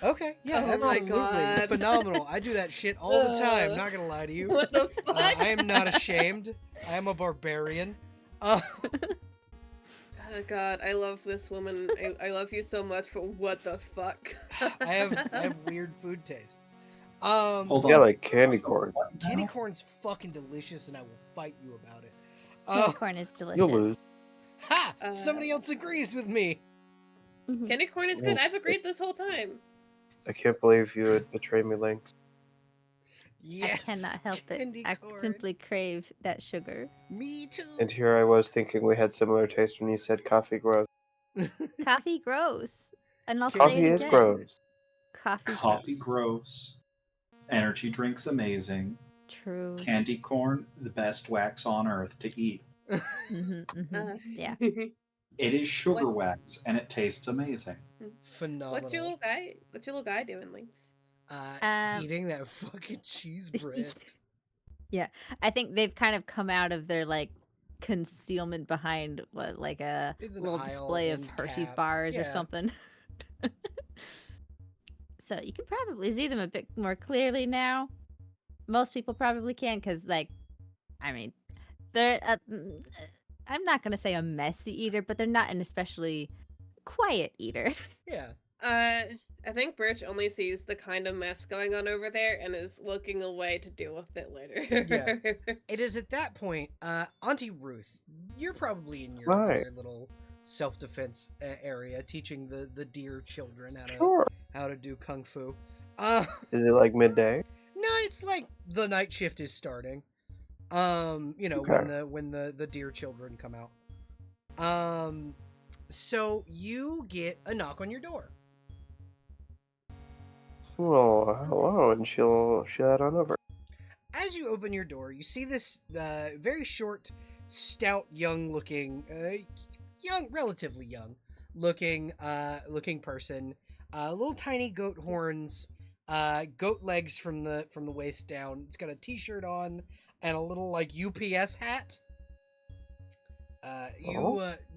Okay, yeah, Oh my absolutely, God. phenomenal. I do that shit all the time. Not gonna lie to you. What the fuck? I am not ashamed. I am a barbarian. Oh God, I love this woman. I love you so much, but what the fuck? I have weird food tastes. Hold Yeah, on. like candy corn. Candy corn's fucking delicious, and I will fight you about it. Candy corn is delicious. You'll lose. Ha! Somebody else agrees with me. Mhm. Candy corn is good. I've agreed this whole time. I can't believe you would betray me, Lynx. Yes. I cannot help it. candy I corn. simply crave that sugar. Me too. And here I was thinking we had similar taste when you said coffee gross. Coffee gross. And I'll Coffee say Coffee it is again. gross. Coffee Gross. Energy drinks amazing. True. Candy corn, the best wax on earth to eat. Yeah. It is sugar wax, and it tastes amazing. Phenomenal. What's your little guy doing, Lynx? Eating that fucking cheese bread. Yeah. I think they've kind of come out of their like concealment behind what like a It's an little aisle display of end Hershey's cap. bars or Yeah. something. So you can probably see them a bit more clearly now. Most people probably can because like I mean they're I'm not gonna say a messy eater, but they're not an especially quiet eater. Yeah. I think Birch only sees the kind of mess going on over there and is looking away to deal with it later. It is at that point, Auntie Ruth, you're probably in your, Right. your little self-defense area teaching the dear children Sure. how to do kung fu. Is it like midday? No, it's like the night shift is starting. Okay. When the dear children come out. So you get a knock on your door. Oh, hello, and she'll head on over. As you open your door, you see this very short, stout, relatively young looking person. Little tiny goat horns, goat legs from the waist down. It's got a t-shirt on and a little like UPS hat.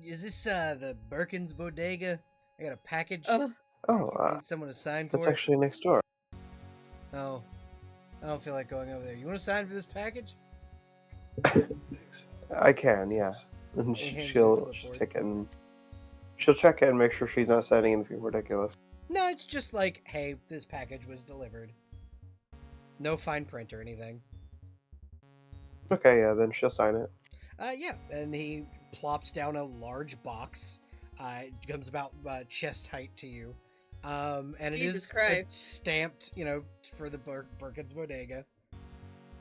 Is this the Birkins Bodega? I got a package. Oh, Oh, Need someone to sign that's for it. actually next door. Oh, I don't feel like going over there. You want to sign for this package? I can, yeah. And He hands you a she'll clipboard. take it and she'll check it and make sure she's not signing anything ridiculous. No, it's just like, hey, this package was delivered. No fine print or anything. Okay, yeah, then she'll sign it. Yeah, and he plops down a large box. It comes about chest height to you. And it Jesus is Christ. stamped, for the Birkin's Bodega.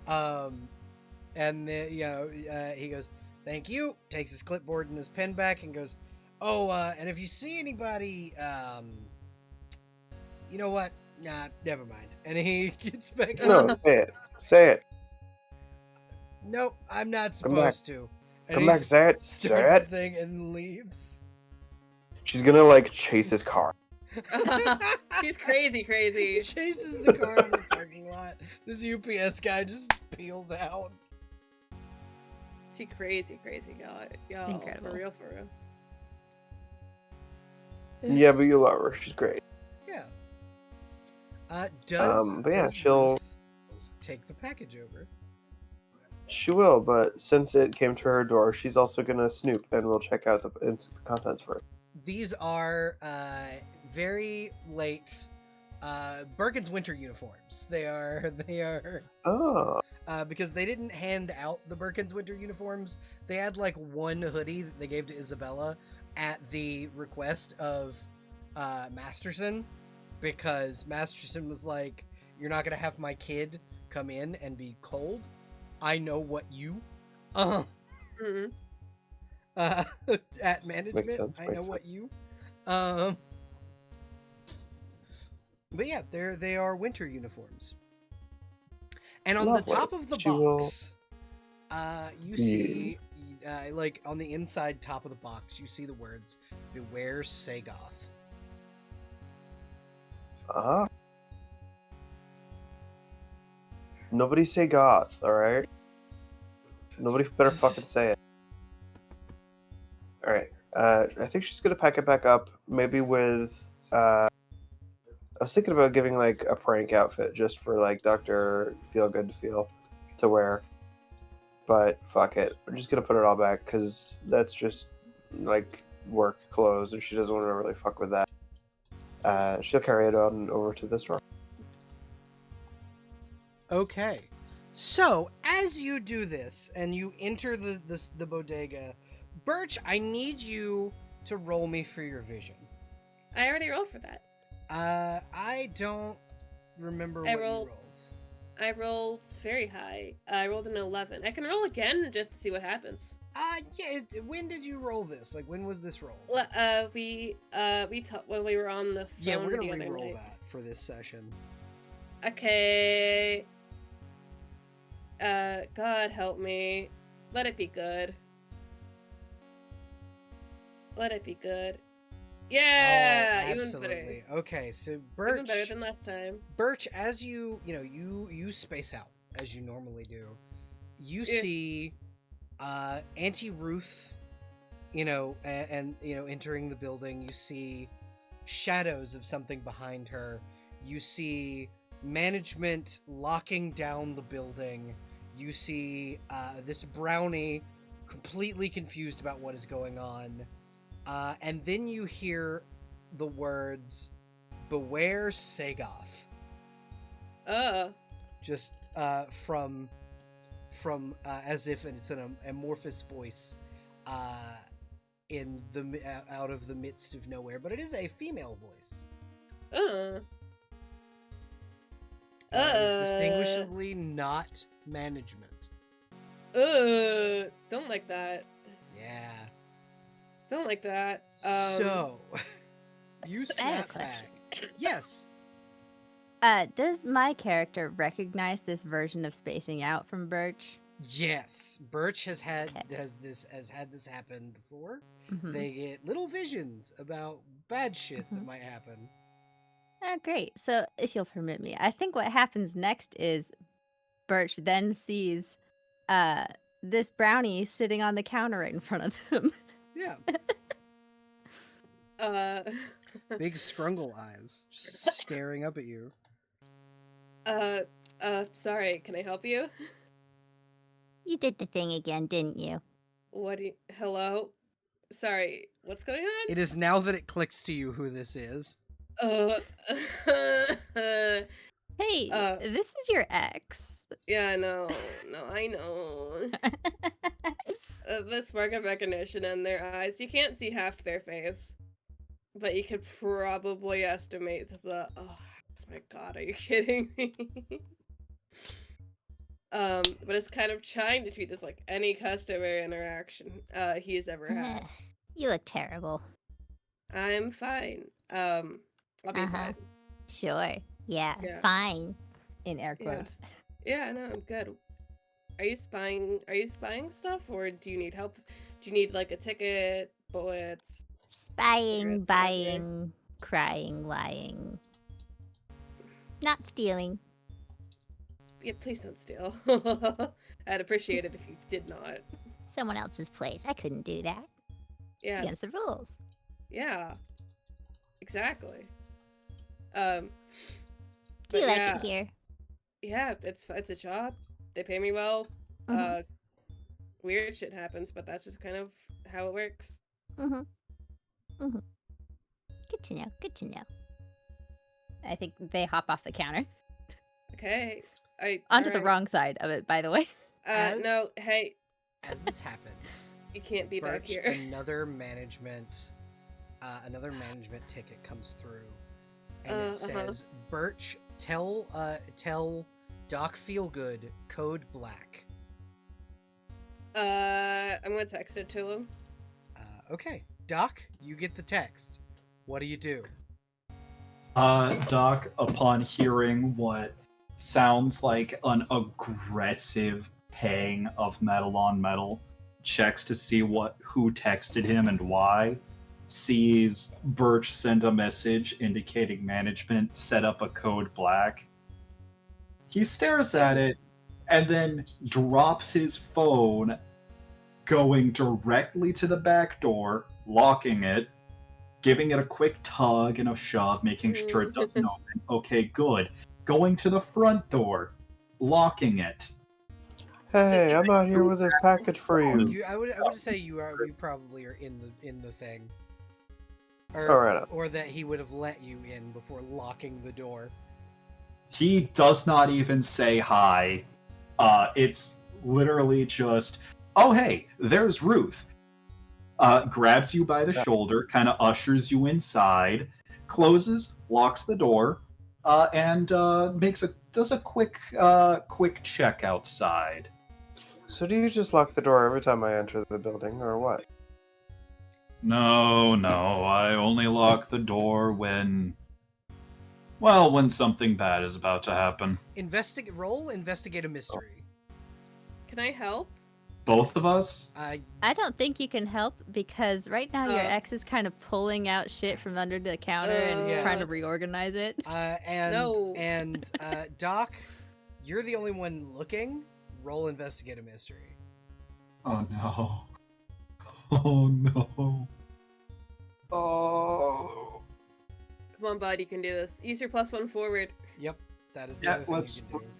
And he goes, "Thank you." Takes his clipboard and his pen back and goes, "Oh, and if you see anybody, you know what? Nah, never mind." And he gets back. No, say it. Say it. Nope, I'm not Come back. supposed to. And Come he back, say it. Say starts it. the thing and leaves. She's gonna, like, chase his car. she's crazy, He crazy. chases the car in the parking lot. This UPS guy just peels out. She crazy, y'all. Incredible. For real, for real. Yeah, but you love her. She's great. Yeah. Does but yeah, does she'll- Ruth take the package over? She will, but since it came to her door, she's also gonna snoop and we'll check out the contents first. These are very late Birkin's winter uniforms. They are Oh. because they didn't hand out the Birkin's winter uniforms. They had like one hoodie that they gave to Isabella at the request of Masterson, because Masterson was like, "You're not gonna have my kid come in and be cold. I know what you Mm-hmm. at management. Makes sense, I makes know what you but yeah, they are winter uniforms. And on Lovely. the top of the She will- box, you see, like on the inside top of the box, you see the words "Beware Sagoth." Uh-huh. Nobody say goth, alright? Nobody better fucking say it. Alright. I think she's gonna pack it back up, maybe with I was thinking about giving like a prank outfit just for like Dr. Feel Good to wear. But fuck it. We're just gonna put it all back because that's just like work clothes and she doesn't want to really fuck with that. She'll carry it on over to the store. Okay, so as you do this and you enter the bodega, Birch, I need you to roll me for your vision. I already rolled for that. I don't remember what you rolled. I rolled very high. I rolled an 11. I can roll again just to see what happens. Yeah. When did you roll this? Like, when was this roll? We when we were on the phone. Yeah, we're the gonna other re-roll night. that for this session. Okay. God help me. Let it be good. Let it be good. Yeah, oh, even absolutely. better. Okay, so Even Birch, better than last time. Birch, as you space out as you normally do, you Yeah. see Auntie Ruth, and entering the building. You see shadows of something behind her. You see management locking down the building. You see this brownie completely confused about what is going on. And then you hear the words, "Beware Sagoth." Just from as if it's an amorphous voice in the out of the midst of nowhere, but it is a female voice. It's distinguishably not management. Don't like that. Yeah. Don't like that. So you I have a snap question. back. Yes. Does my character recognize this version of spacing out from Birch? Yes. Birch has had Okay. has had this happen before. Mhm. They get little visions about bad shit that Mhm. might happen. Oh, great. So, if you'll permit me, I think what happens next is Birch then sees this brownie sitting on the counter right in front of him. Yeah. Big scrungle eyes, just staring up at you. Sorry, can I help you? You did the thing again, didn't you? What do you... Hello? Sorry, what's going on? It is now that it clicks to you who this is. Uh, Hey, Uh, this is your ex. yeah, no, I know. The spark of recognition in their eyes. You can't see half their face, but you could probably estimate the. Oh my god, are you kidding me? But it's kind of trying to treat this like any customer interaction he's ever had. You look terrible. I'm fine. I'll be fine. Sure. Yeah, Yeah. fine. In air Yeah. quotes. Yeah, no, I'm good. Are you spying stuff, or do you need help? Do you need like a ticket, bullets? Spying, Cigarettes, buying, crying, lying. Not stealing. Yeah, please don't steal. I'd appreciate it if you did not. Someone else's place. I couldn't do that. It's Yeah, against the rules. yeah, exactly. Do But you like yeah, it here? yeah, it's a job. They pay me well. Mhm. Weird shit happens, but that's just kind of how it works. Mhm. Mhm. Good to know. Good to know. I think they hop off the counter. Okay, Onto the alright. wrong side of it, by the way. As- No, hey, As this happens, you can't be back Birch, here. another management ticket comes through, and it says, "Birch, tell Doc Feelgood code black." I'm gonna text it to him. Okay, Doc, you get the text. What do? Doc, upon hearing what sounds like an aggressive pang of metal on metal, checks to see who texted him and why, sees Birch send a message indicating management set up a code black. He stares at it and then drops his phone, going directly to the back door, locking it, giving it a quick tug and a shove, making sure it doesn't open. Okay, good. Going to the front door, locking it. Hey, I'm out here with a package for you. I would say you probably are in the thing. Alright. Or that he would have let you in before locking the door. He does not even say hi. It's literally just, oh hey, there's Ruth. Grabs you by the shoulder, kind of ushers you inside, closes, locks the door, and does a quick check outside. So do you just lock the door every time I enter the building, or what? No, I only lock the door when something bad is about to happen. Investigate a mystery. Can I help? Both of us? I don't think you can help because right now your Oh. ex is kind of pulling out shit from under the counter and Yeah. trying to reorganize it. No. Doc, you're the only one looking. Roll investigate a mystery. Oh no. Oh no. Oh. Come on, bud, you can do this. Use your +1 forward. Yep, that is the Yeah, other thing let's- you can do.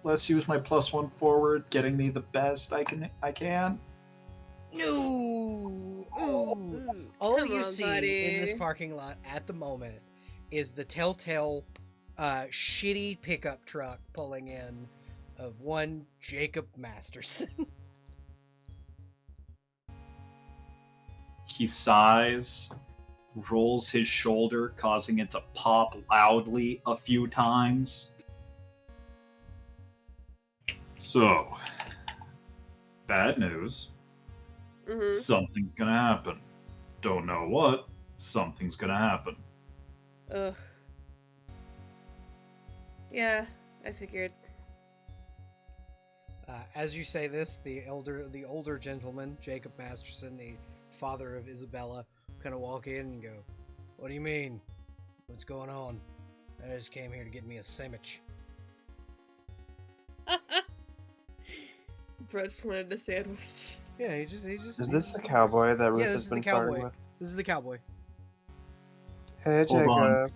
Let's use my +1 forward, getting me the best I can. No. Ooh. All Come you on, see buddy. in this parking lot at the moment is the telltale shitty pickup truck pulling in of one Jacob Masterson. He sighs, rolls his shoulder, causing it to pop loudly a few times. So, bad news. Mm-hmm. Something's gonna happen. Don't know what. Something's gonna happen. Ugh. Yeah, I figured. As you say this, the older gentleman, Jacob Masterson, the father of Isabella, kind of walk in and go, "What do you mean? What's going on? I just came here to get me a sandwich." Bruce wanted a sandwich. Yeah, he just. Is this the cowboy that Ruth Yeah, this has is the been flirting cowboy. with? This is the cowboy. Hey, Hold on. Jacob.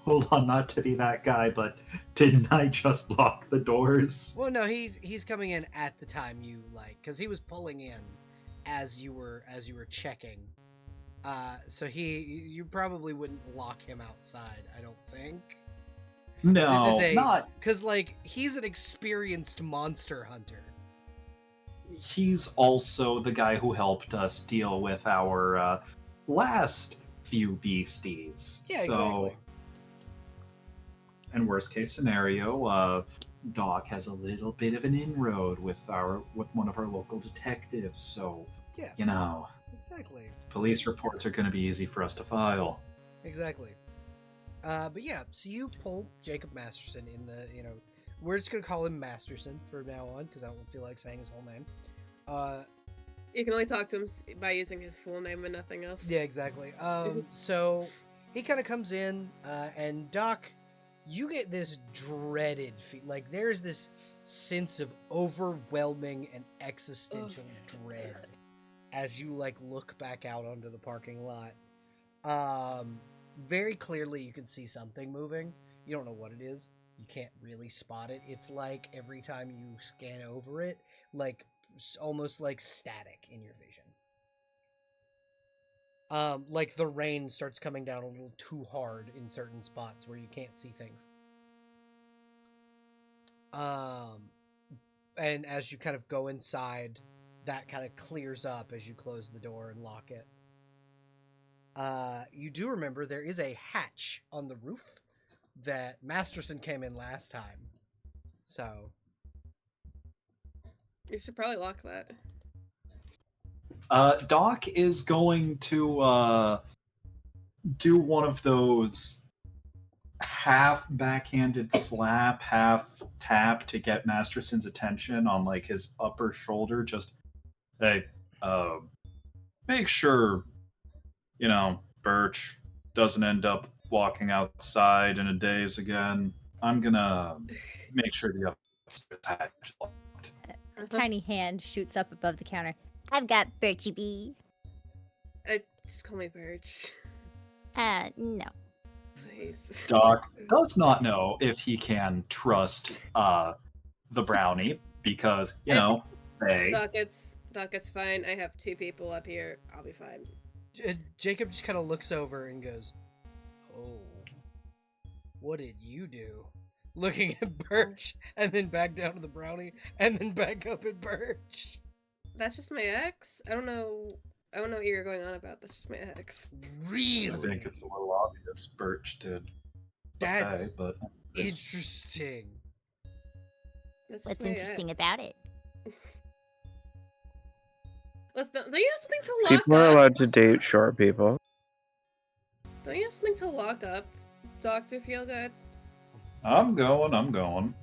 Hold on, not to be that guy, but didn't I just lock the doors? Well, no, he's coming in at the time you because he was pulling in as you were checking. So you probably wouldn't lock him outside. I don't think. No, This is not. because he's an experienced monster hunter. He's also the guy who helped us deal with our last few beasties. Yeah, so, exactly. in worst case scenario, Doc has a little bit of an inroad with one of our local detectives. So, Yeah. Exactly. Police reports are going to be easy for us to file. Exactly. But yeah, so you pull Jacob Masterson in the, we're just going to call him Masterson from now on because I don't feel like saying his whole name. You can only talk to him by using his full name and nothing else. Yeah, exactly. So he kind of comes in, and Doc, you get this dreaded like there's this sense of overwhelming and existential dread as you look back out onto the parking lot. Very clearly you can see something moving. You don't know what it is. You can't really spot it. It's like every time you scan over it, almost like static in your vision. Like the rain starts coming down a little too hard in certain spots where you can't see things. And as you kind of go inside, that kind of clears up as you close the door and lock it. You do remember there is a hatch on the roof that Masterson came in last time. So You should probably lock that. Doc is going to do one of those half backhanded slap, half tap to get Masterson's attention on his upper shoulder. Just, hey, make sure, Birch doesn't end up walking outside in a daze again. I'm gonna make sure the upstairs hatch is locked. A tiny hand shoots up above the counter. I've got Birchie B. Just call me Birch. No. Please. Doc does not know if he can trust the brownie because, they. Doc, it's fine. I have 2 people up here. I'll be fine. Jacob just kind of looks over and goes, "Oh, what did you do?" Looking at Birch, and then back down to the brownie, and then back up at Birch. That's just my ex. I don't know what you're going on about. That's just my ex. Really? I think it's a little obvious Birch did. That's but interesting. That's What's my interesting ex. about it? Listen, don't you have something to lock People are up? allowed to date short people. Don't you have something to lock up, Dr. Feelgood? I'm going.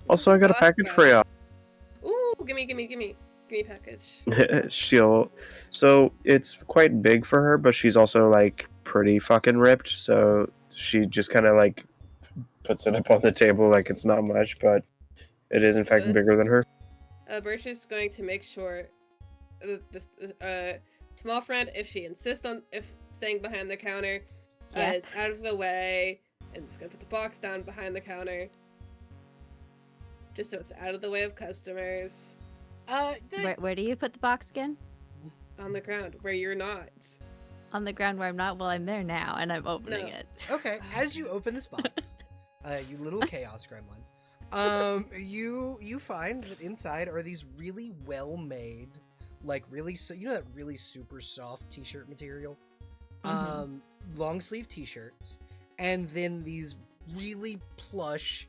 Also, I got a package for you. Ooh, gimme package. So it's quite big for her, but she's also pretty fucking ripped. So she just kind of puts it up on the table like it's not much, but it is in fact Good. bigger than her. Birch is going to make sure that this small friend, if she insists on staying behind the counter, is out of the way, and just gonna put the box down behind the counter, just so it's out of the way of customers. Where do you put the box again? On the ground where you're not. On the ground where I'm not? Well, I'm there now, and I'm opening it. Okay, as you open this box, you little chaos gremlin, you find that inside are these really well-made, that really super soft t-shirt material, long sleeve t-shirts, and then these really plush,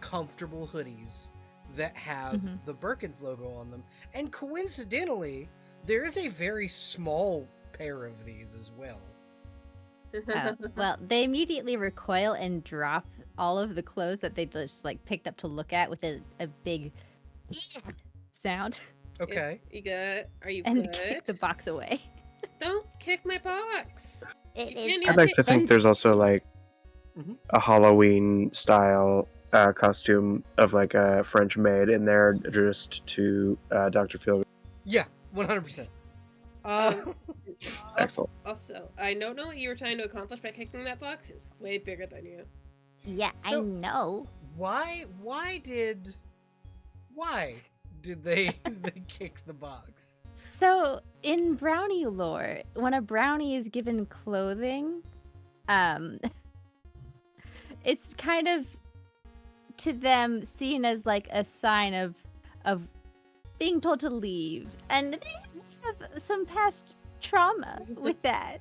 comfortable hoodies that have the Birkins logo on them, and coincidentally, there is a very small pair of these as well. Well, they immediately recoil and drop all of the clothes that they just picked up to look at with a big sound. Okay. You good? Are you And good? kick the box away. Don't kick my box. It You is can't I'd like to think there's also Mhm. a Halloween style costume of a French maid in there just to Dr. Phil. Yeah, 100%. Excellent. Also, I don't know what you were trying to accomplish by kicking that box. It's way bigger than you. Yeah, I So- know. Why did they they kick the box? So in brownie lore, when a brownie is given clothing, it's kind of to them seen as like a sign of being told to leave, and they have some past trauma with that.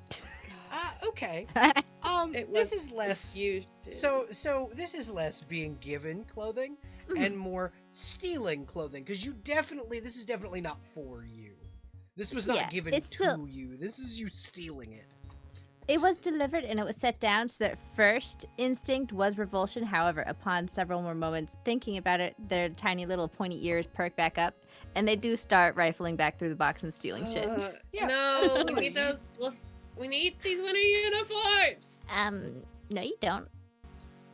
Okay. It This was is less. huge. So this is less being given clothing and more stealing clothing, because this is definitely not for you. This was not Yeah, given it's to still- you. This is you stealing it. It was delivered and it was set down, so that first instinct was revulsion. However, upon several more moments thinking about it, their tiny little pointy ears perk back up, and they do start rifling back through the box and stealing shit. Yeah, No, absolutely. we need those. We need these winter uniforms. No, you don't.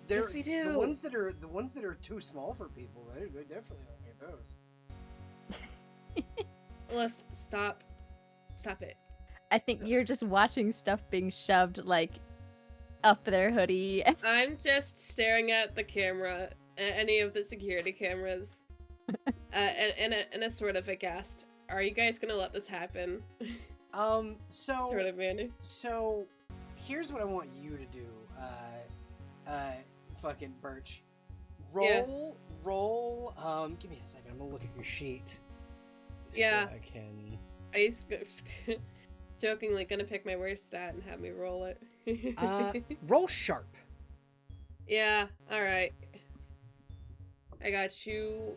Yes, we do. The ones that are too small for people. They definitely don't need those. Let's stop it. I think you're just watching stuff being shoved like up their hoodie. I'm just staring at the camera, any of the security cameras, in a sort of aghast. Are you guys gonna let this happen? Sort of manner. So, here's what I want you to do, fucking Birch. Roll. Give me a second. I'm gonna look at your sheet. Yeah. So I can. I used to jokingly gonna pick my worst stat and have me roll it. Roll sharp. Yeah. All right. I got you.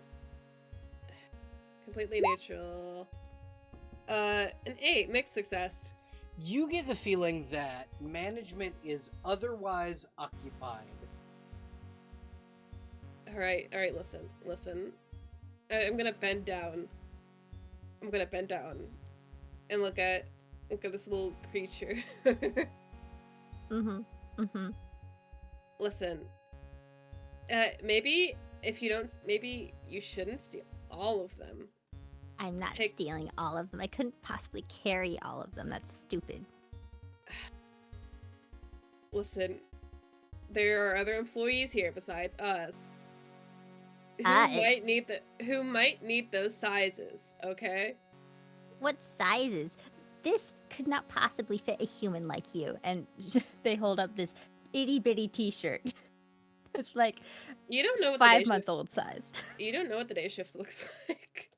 Completely neutral. An 8, mixed success. You get the feeling that management is otherwise occupied. All right. Listen. I'm gonna bend down. And look at this little creature. Listen. Maybe you shouldn't steal all of them. I'm not stealing all of them. I couldn't possibly carry all of them. That's stupid. Listen, there are other employees here besides us who might need those sizes. Okay. What sizes? This could not possibly fit a human like you. And they hold up this itty bitty T-shirt. It's like you don't know what 5-month-old size. You don't know what the day shift looks like.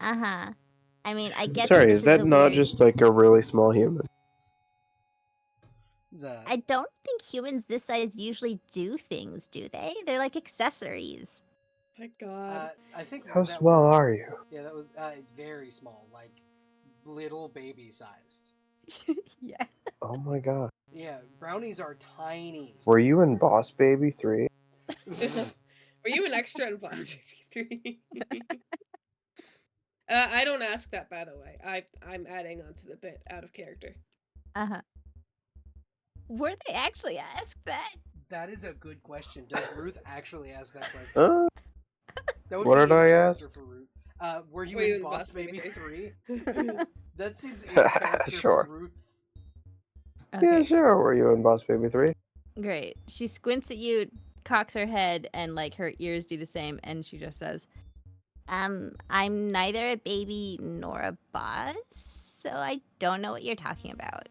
I mean, I get. Sorry, that is that not just like a really small human? I don't think humans this size usually do things, do they? They're like accessories. My God. I think. How small are you? Yeah, that was very small, like little baby sized. Yeah. Oh my god. Yeah, brownies are tiny. Were you in Boss Baby 3? Were you an extra in Boss Baby 3? I don't ask that, by the way. I'm adding on to the bit out of character. Were they actually asked that? That is a good question. Does Ruth actually ask that question? That would What be did in I character ask? For Ruth. Were you in Boss Baby 3? That seems in Sure. character for Ruth. Okay. Yeah, sure. Were you in Boss Baby 3? Great. She squints at you, cocks her head, and like her ears do the same, and she just says, I'm neither a baby nor a boss, so I don't know what you're talking about.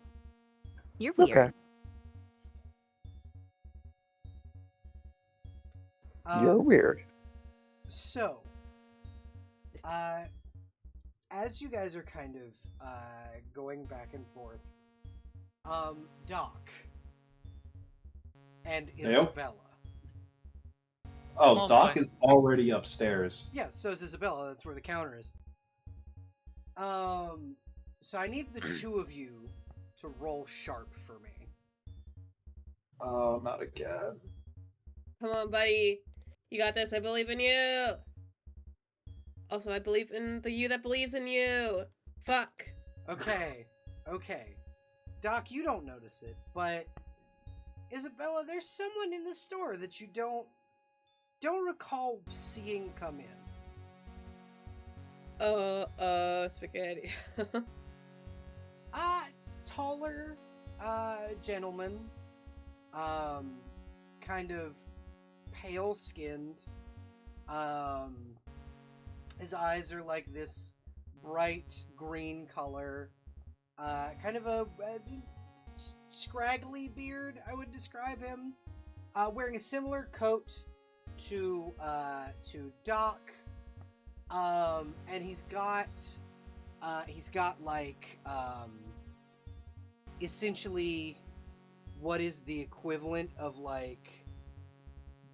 You're weird. Okay. You're weird. So, as you guys are kind of going back and forth, Doc and Isabella. Oh, Doc is already upstairs. Yeah, so is Isabella. That's where the counter is. So I need the two of you to roll sharp for me. Oh, not again. Come on, buddy. You got this. I believe in you. Also, I believe in the you that believes in you. Fuck. Okay. Doc, you don't notice it, but Isabella, there's someone in the store that you don't recall seeing come in. Spaghetti. Taller, gentleman, kind of pale skinned. Um, his eyes are like this bright green color. Kind of a scraggly beard, I would describe him. Wearing a similar coat to Doc. And he's got like essentially what is the equivalent of like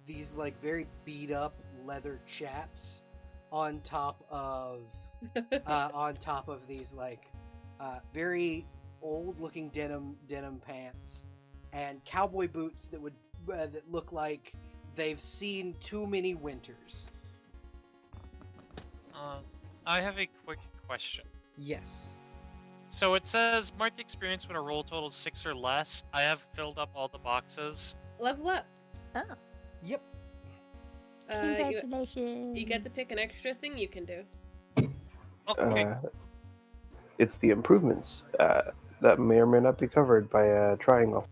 these like very beat up leather chaps on top of these like very old looking denim pants and cowboy boots that would that look like they've seen too many winters. I have a quick question. Yes. So it says mark experience when a roll totals 6 or less. I have filled up all the boxes. Level up. Oh, Yep. congratulations! You get to pick an extra thing you can do. Okay. It's the improvements that may or may not be covered by a triangle.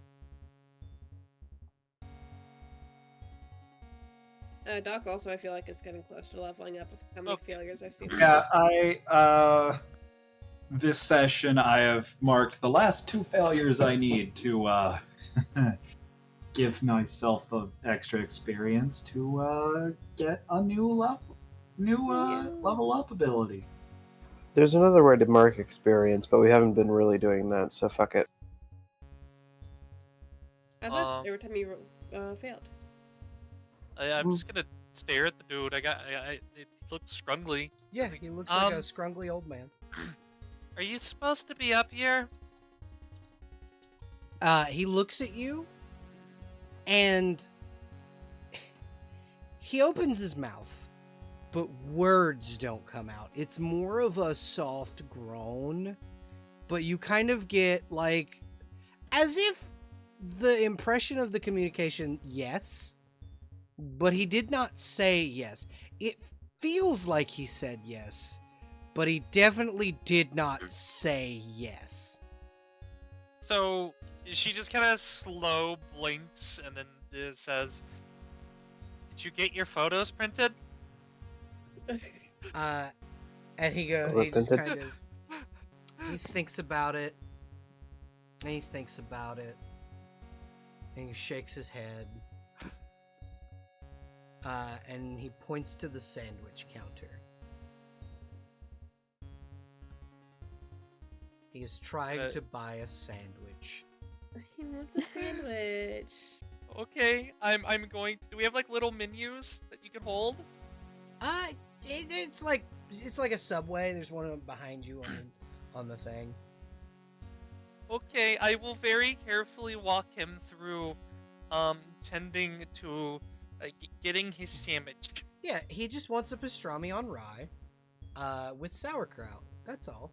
Doc also, I feel like, is getting close to leveling up with how many Okay. failures I've seen. Yeah, this session I have marked the last 2 failures I need to give myself the extra experience to get a new level up ability. There's another way to mark experience, but we haven't been really doing that, so fuck it. I thought just every time you failed. I'm just gonna stare at the dude. It looks scrungly. Yeah, he looks like a scrungly old man. Are you supposed to be up here? He looks at you, and he opens his mouth, but words don't come out. It's more of a soft groan, but you kind of get like, as if the impression of the communication, yes, but he did not say yes. It feels like he said yes, but he definitely did not say yes. So she just kind of slow blinks and then says, "Did you get your photos printed?" And he just Repented? kind of, he thinks about it, and he thinks about it, and he shakes his head, and he points to the sandwich counter. He is trying to buy a sandwich. He wants a sandwich. Okay, I'm going to. Do we have like little menus that you can hold? It's like a Subway. There's one behind you on the thing. Okay, I will very carefully walk him through, tending to getting his sandwich. Yeah, he just wants a pastrami on rye, with sauerkraut. That's all.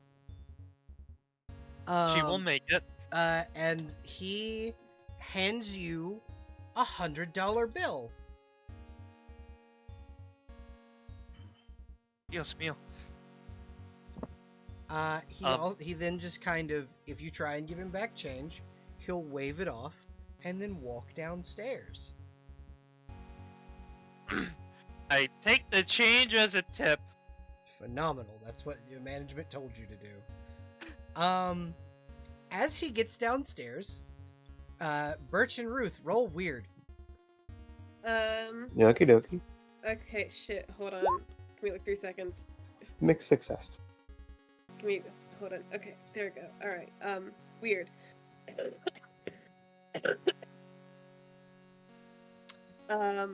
She will make it. And he hands you $100 bill. Dios mío. He then just kind of, if you try and give him back change, he'll wave it off and then walk downstairs. I take the change as a tip. Phenomenal. That's what your management told you to do. As he gets downstairs, Birch and Ruth roll weird. Okie dokie. Okay, shit, hold on. Give me like 3 seconds. Mixed success. Hold on. Okay, there we go. Alright, weird. A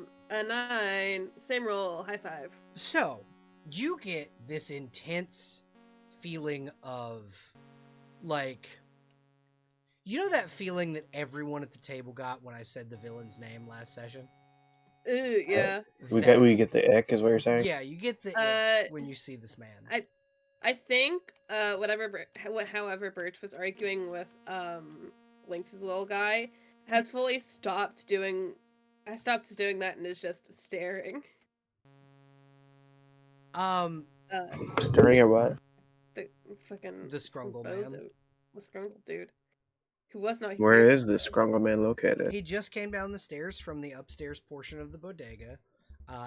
9. Same roll. High five. So, you get this intense feeling of, like, you know that feeling that everyone at the table got when I said the villain's name last session? Ooh, yeah. We get the ick, is what you're saying? Yeah, you get the ick when you see this man. I think however Birch was arguing with Lynx's little guy has fully stopped doing that and is just staring. Staring at what? The fucking The Scrungle bozo. man. The Scrungle dude. Who was not Where here is this before. Scrungle man located? He just came down the stairs from the upstairs portion of the bodega.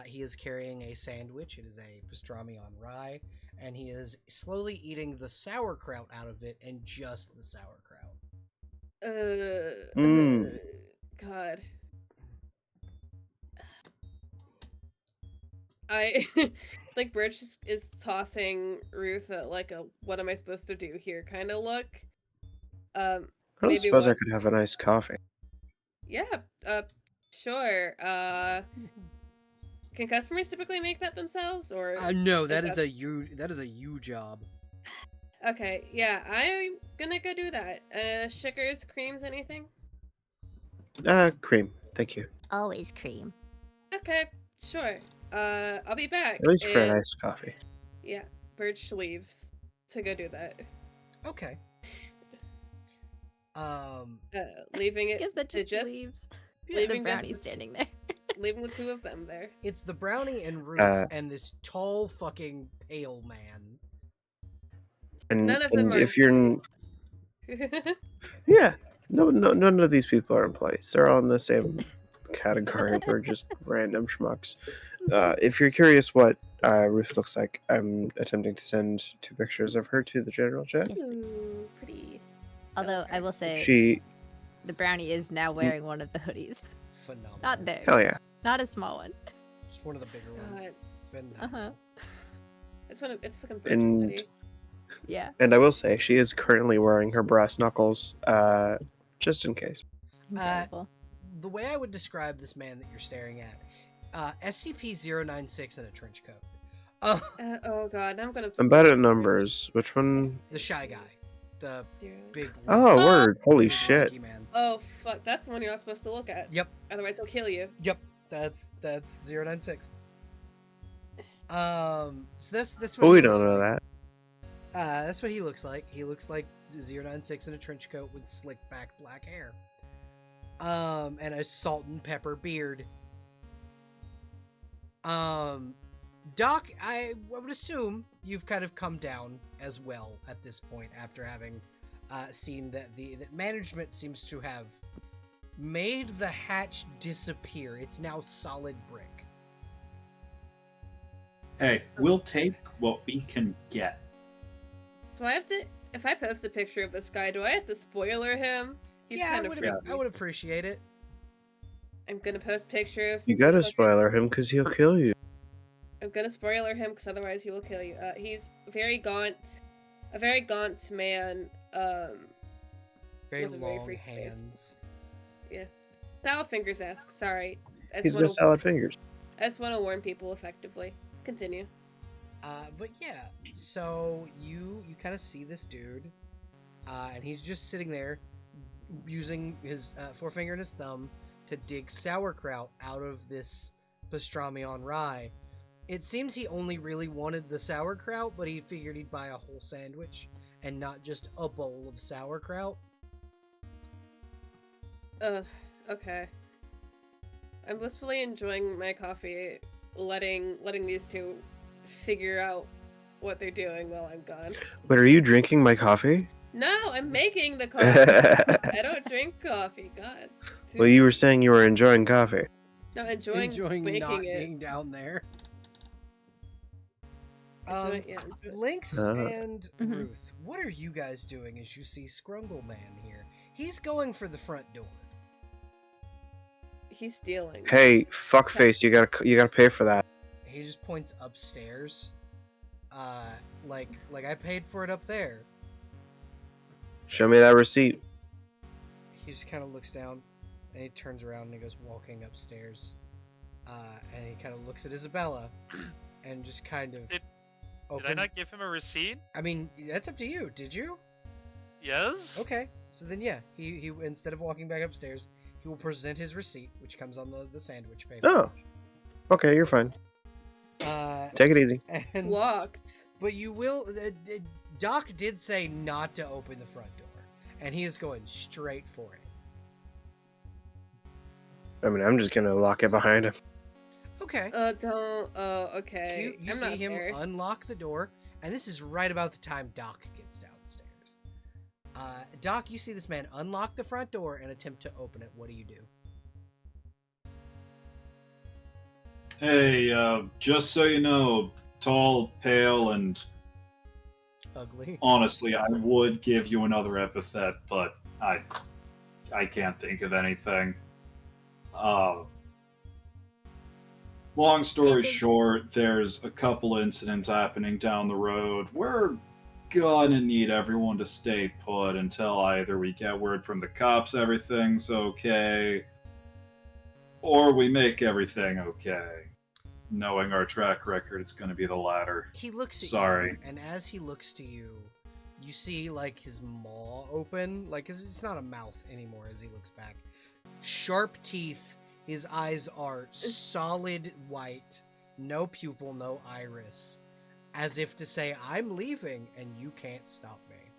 He is carrying a sandwich. It is a pastrami on rye, and he is slowly eating the sauerkraut out of it and just the sauerkraut. Mm. God. I like Birch is tossing Ruth like a what am I supposed to do here kind of look. I don't Maybe suppose I what? could have a nice coffee. Yeah. Sure. Can customers typically make that themselves, or? No, is that is a you job. Okay. Yeah, I'm gonna go do that. Sugars, creams, anything? Cream. Thank you. Always cream. Okay. Sure. I'll be back. At least for a and- nice coffee. Yeah, Birch leaves to go do that. Okay. Leaving I it guess that to just leaves. Yeah, leaving the just brownie standing there. leaving the two of them there. it's the brownie and Ruth and this tall fucking pale man. And, None of them and are if you're, yeah, no, none of these people are employees. They're all in the same category. We're just random schmucks. If you're curious what Ruth looks like, I'm attempting to send 2 pictures of her to the general chat. Yes, please. Ooh, pretty. Although I will say, She, the brownie is now wearing one of the hoodies. Phenomenal. Not theirs. hell yeah. Not a small one. Just one of the bigger ones. God, Phenomenal. it's fucking Birch And City. Yeah. and I will say she is currently wearing her brass knuckles, just in case. Incredible. The way I would describe this man that you're staring at, SCP-096 in a trench coat. Oh god, now I'm gonna. I'm bad at numbers. Which one? The shy guy. The Zero. big... Oh, Oh! word! Holy big shit! lanky man. Oh fuck, that's the one you're not supposed to look at. Yep. Otherwise, he'll kill you. Yep. That's 096. So that's what But we he don't looks know like. that. That's what he looks like. He looks like 096 in a trench coat with slick back black hair. And a salt and pepper beard. Doc, I would assume you've kind of come down as well at this point after having seen that that management seems to have made the hatch disappear. It's now solid brick. Hey, we'll take what we can get. Do I have to? If I post a picture of this guy, do I have to spoiler him? He's yeah, kind of freaky. I would appreciate it. I'm gonna post pictures. You gotta fucking- spoiler him because he'll kill you. I'm gonna spoiler him because otherwise he will kill you. He's very gaunt, a very gaunt man. Very With a very long freaky face. hands. Salad fingers esque. Sorry. I He's just got wanna- salad fingers. I just want to warn people effectively. Continue. But yeah, so you kind of see this dude, and he's just sitting there using his forefinger and his thumb to dig sauerkraut out of this pastrami on rye. It seems he only really wanted the sauerkraut, but he figured he'd buy a whole sandwich and not just a bowl of sauerkraut. Okay. I'm blissfully enjoying my coffee, letting these two figure out what they're doing while I'm gone. Wait, are you drinking my coffee? No, I'm making the coffee. I don't drink coffee. God. Well, you were saying you were enjoying coffee. No, enjoying making not it. being down there. Enjoy- Lynx Uh-huh. and Mhm. Ruth, what are you guys doing as you see Scrungle Man here? He's going for the front door. He's stealing. Hey, fuckface! You gotta pay for that. He just points upstairs. Like I paid for it up there. Show me that receipt. He just kind of looks down, and he turns around and he goes walking upstairs. And he kind of looks at Isabella, and just kind of. Did I not give him a receipt? I mean, that's up to you. Did you? Yes. Okay. So then, yeah, he instead of walking back upstairs, he will present his receipt, which comes on the sandwich paper. Oh, okay, you're fine. Uh, Take it easy. and Locked. but you will. Doc did say not to open the front door, and he is going straight for it. I mean, I'm just gonna lock it behind him. Okay. Don't. Oh, okay. You I'm see not him there. unlock the door, and this is right about the time Doc gets downstairs. Doc, you see this man unlock the front door and attempt to open it. What do you do? Hey, just so you know, tall, pale, and Ugly. honestly, I would give you another epithet, but I can't think of anything. Long story short, there's a couple incidents happening down the road. We're gonna need everyone to stay put until either we get word from the cops everything's okay, or we make everything okay. Knowing our track record, it's gonna be the latter. He looks at Sorry. you, and as he looks to you, you see like his maw open, like it's not a mouth anymore as he looks back. Sharp teeth, his eyes are solid white, no pupil, no iris, as if to say, I'm leaving and you can't stop me.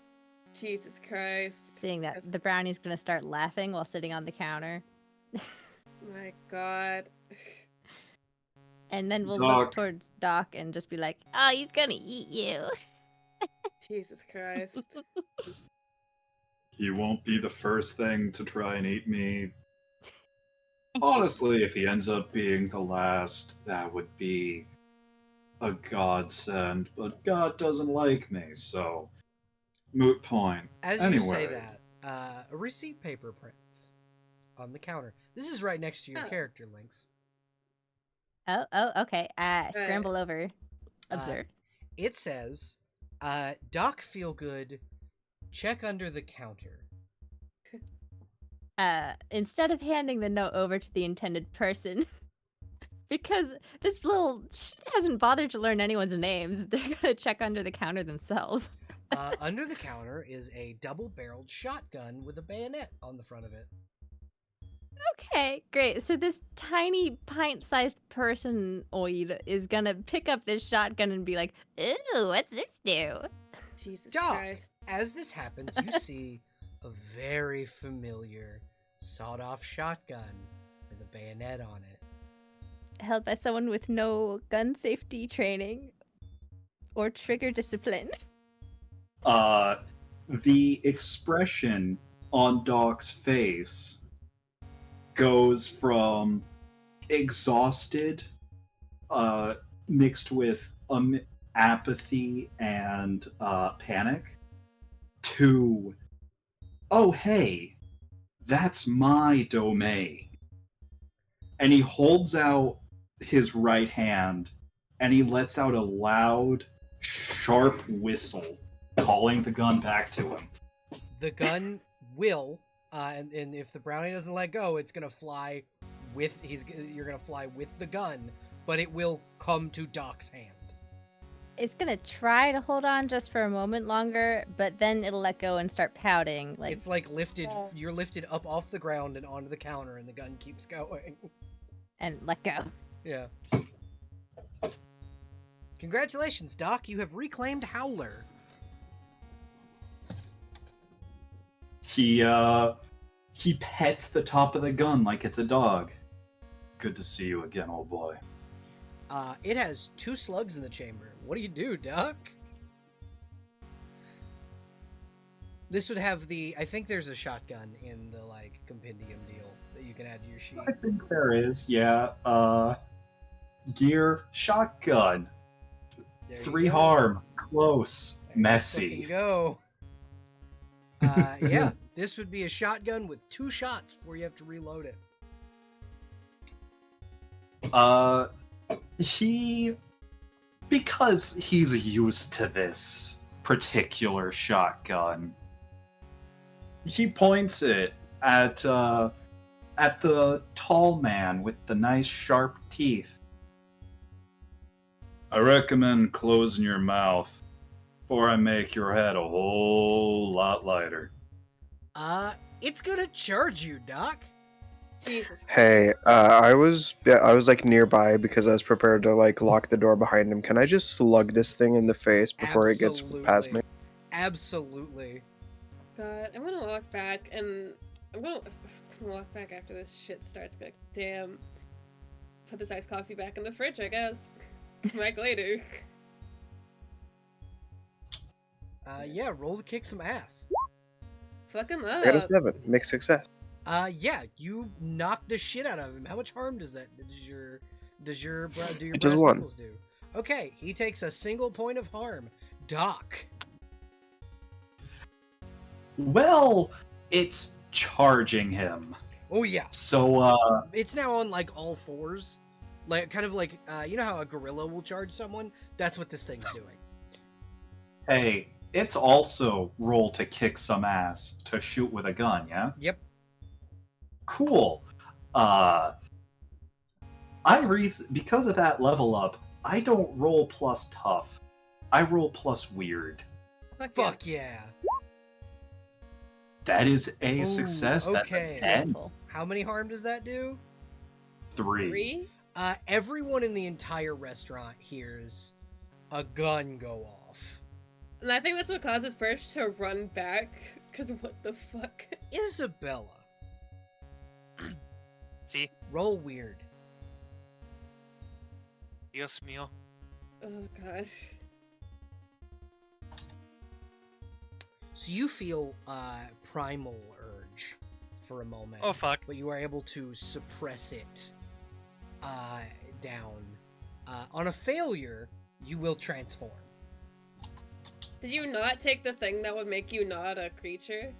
Jesus Christ. Seeing that, the brownie's gonna start laughing while sitting on the counter. My God. And then we'll Doc. look towards Doc and just be like, oh, he's gonna eat you. Jesus Christ. He won't be the first thing to try and eat me. Honestly, if he ends up being the last, that would be a godsend, but God doesn't like me, so moot point. As Anyway. you say that, a receipt paper prints on the counter. This is right next to your character links. Oh, okay. Scramble over. Observe. It says, Doc Feelgood, check under the counter. Instead of handing the note over to the intended person, because this little shit hasn't bothered to learn anyone's names, they're gonna check under the counter themselves. Under the counter is a double-barreled shotgun with a bayonet on the front of it. Okay, great. So this tiny pint-sized personoid is gonna pick up this shotgun and be like, ooh, what's this do? Jesus Doc, Christ. as this happens, you see a very familiar sawed-off shotgun with a bayonet on it. Held by someone with no gun safety training or trigger discipline. The expression on Doc's face goes from exhausted, mixed with apathy and panic, to, oh hey, that's my domain. And he holds out his right hand and he lets out a loud, sharp whistle, calling the gun back to him. The gun will, and if the brownie doesn't let go, it's gonna fly with. You're gonna fly with the gun, but it will come to Doc's hand. It's gonna try to hold on just for a moment longer, but then it'll let go and start pouting. Like It's like lifted. You're lifted up off the ground and onto the counter, and the gun keeps going. and let go. Yeah. Congratulations, Doc. You have reclaimed Howler. He pets the top of the gun like it's a dog. Good to see you again, old boy. It has 2 slugs in the chamber. What do you do, Doc? This would have the. I think there's a shotgun in the compendium deal that you can add to your sheet. I think there is, yeah. Gear, shotgun. There you 3 go. harm, close, Fucking messy. go. Yeah, this would be a shotgun with 2 shots before you have to reload it. Because he's used to this particular shotgun, he points it at the tall man with the nice sharp teeth. I recommend closing your mouth before I make your head a whole lot lighter. It's gonna charge you, Doc. Jesus. Hey, I was like nearby because I was prepared to like lock the door behind him. Can I just slug this thing in the face before it gets past me? Absolutely. God, I'm gonna walk back and I'm gonna walk back after this shit starts. Be like, damn. Put this iced coffee back in the fridge, I guess. Come back later. Yeah, roll to kick some ass. Fuck him I got a up. 7. Mixed success. Yeah, you knock the shit out of him. How much harm does that do your It does brass 1. knuckles do? Okay, he takes a single point of harm. Doc. Well, it's charging him. Oh yeah, So, it's now on like all fours, like kind of like you know how a gorilla will charge someone. That's what this thing's doing. hey, it's also roll to kick some ass to shoot with a gun, yeah? Yep. Cool. Because of that level up, I don't roll plus tough. I roll plus weird. Fuck yeah. That is a Ooh, success. okay. That's a 10. Beautiful. How many harm does that do? 3. 3? Everyone in the entire restaurant hears a gun go off. And I think that's what causes Birch to run back. Cause what the fuck? Isabella, See? roll weird. Dios mío. Oh god. So you feel primal urge for a moment. Oh, fuck. But you are able to suppress it down. On a failure, you will transform. Did you not take the thing that would make you not a creature?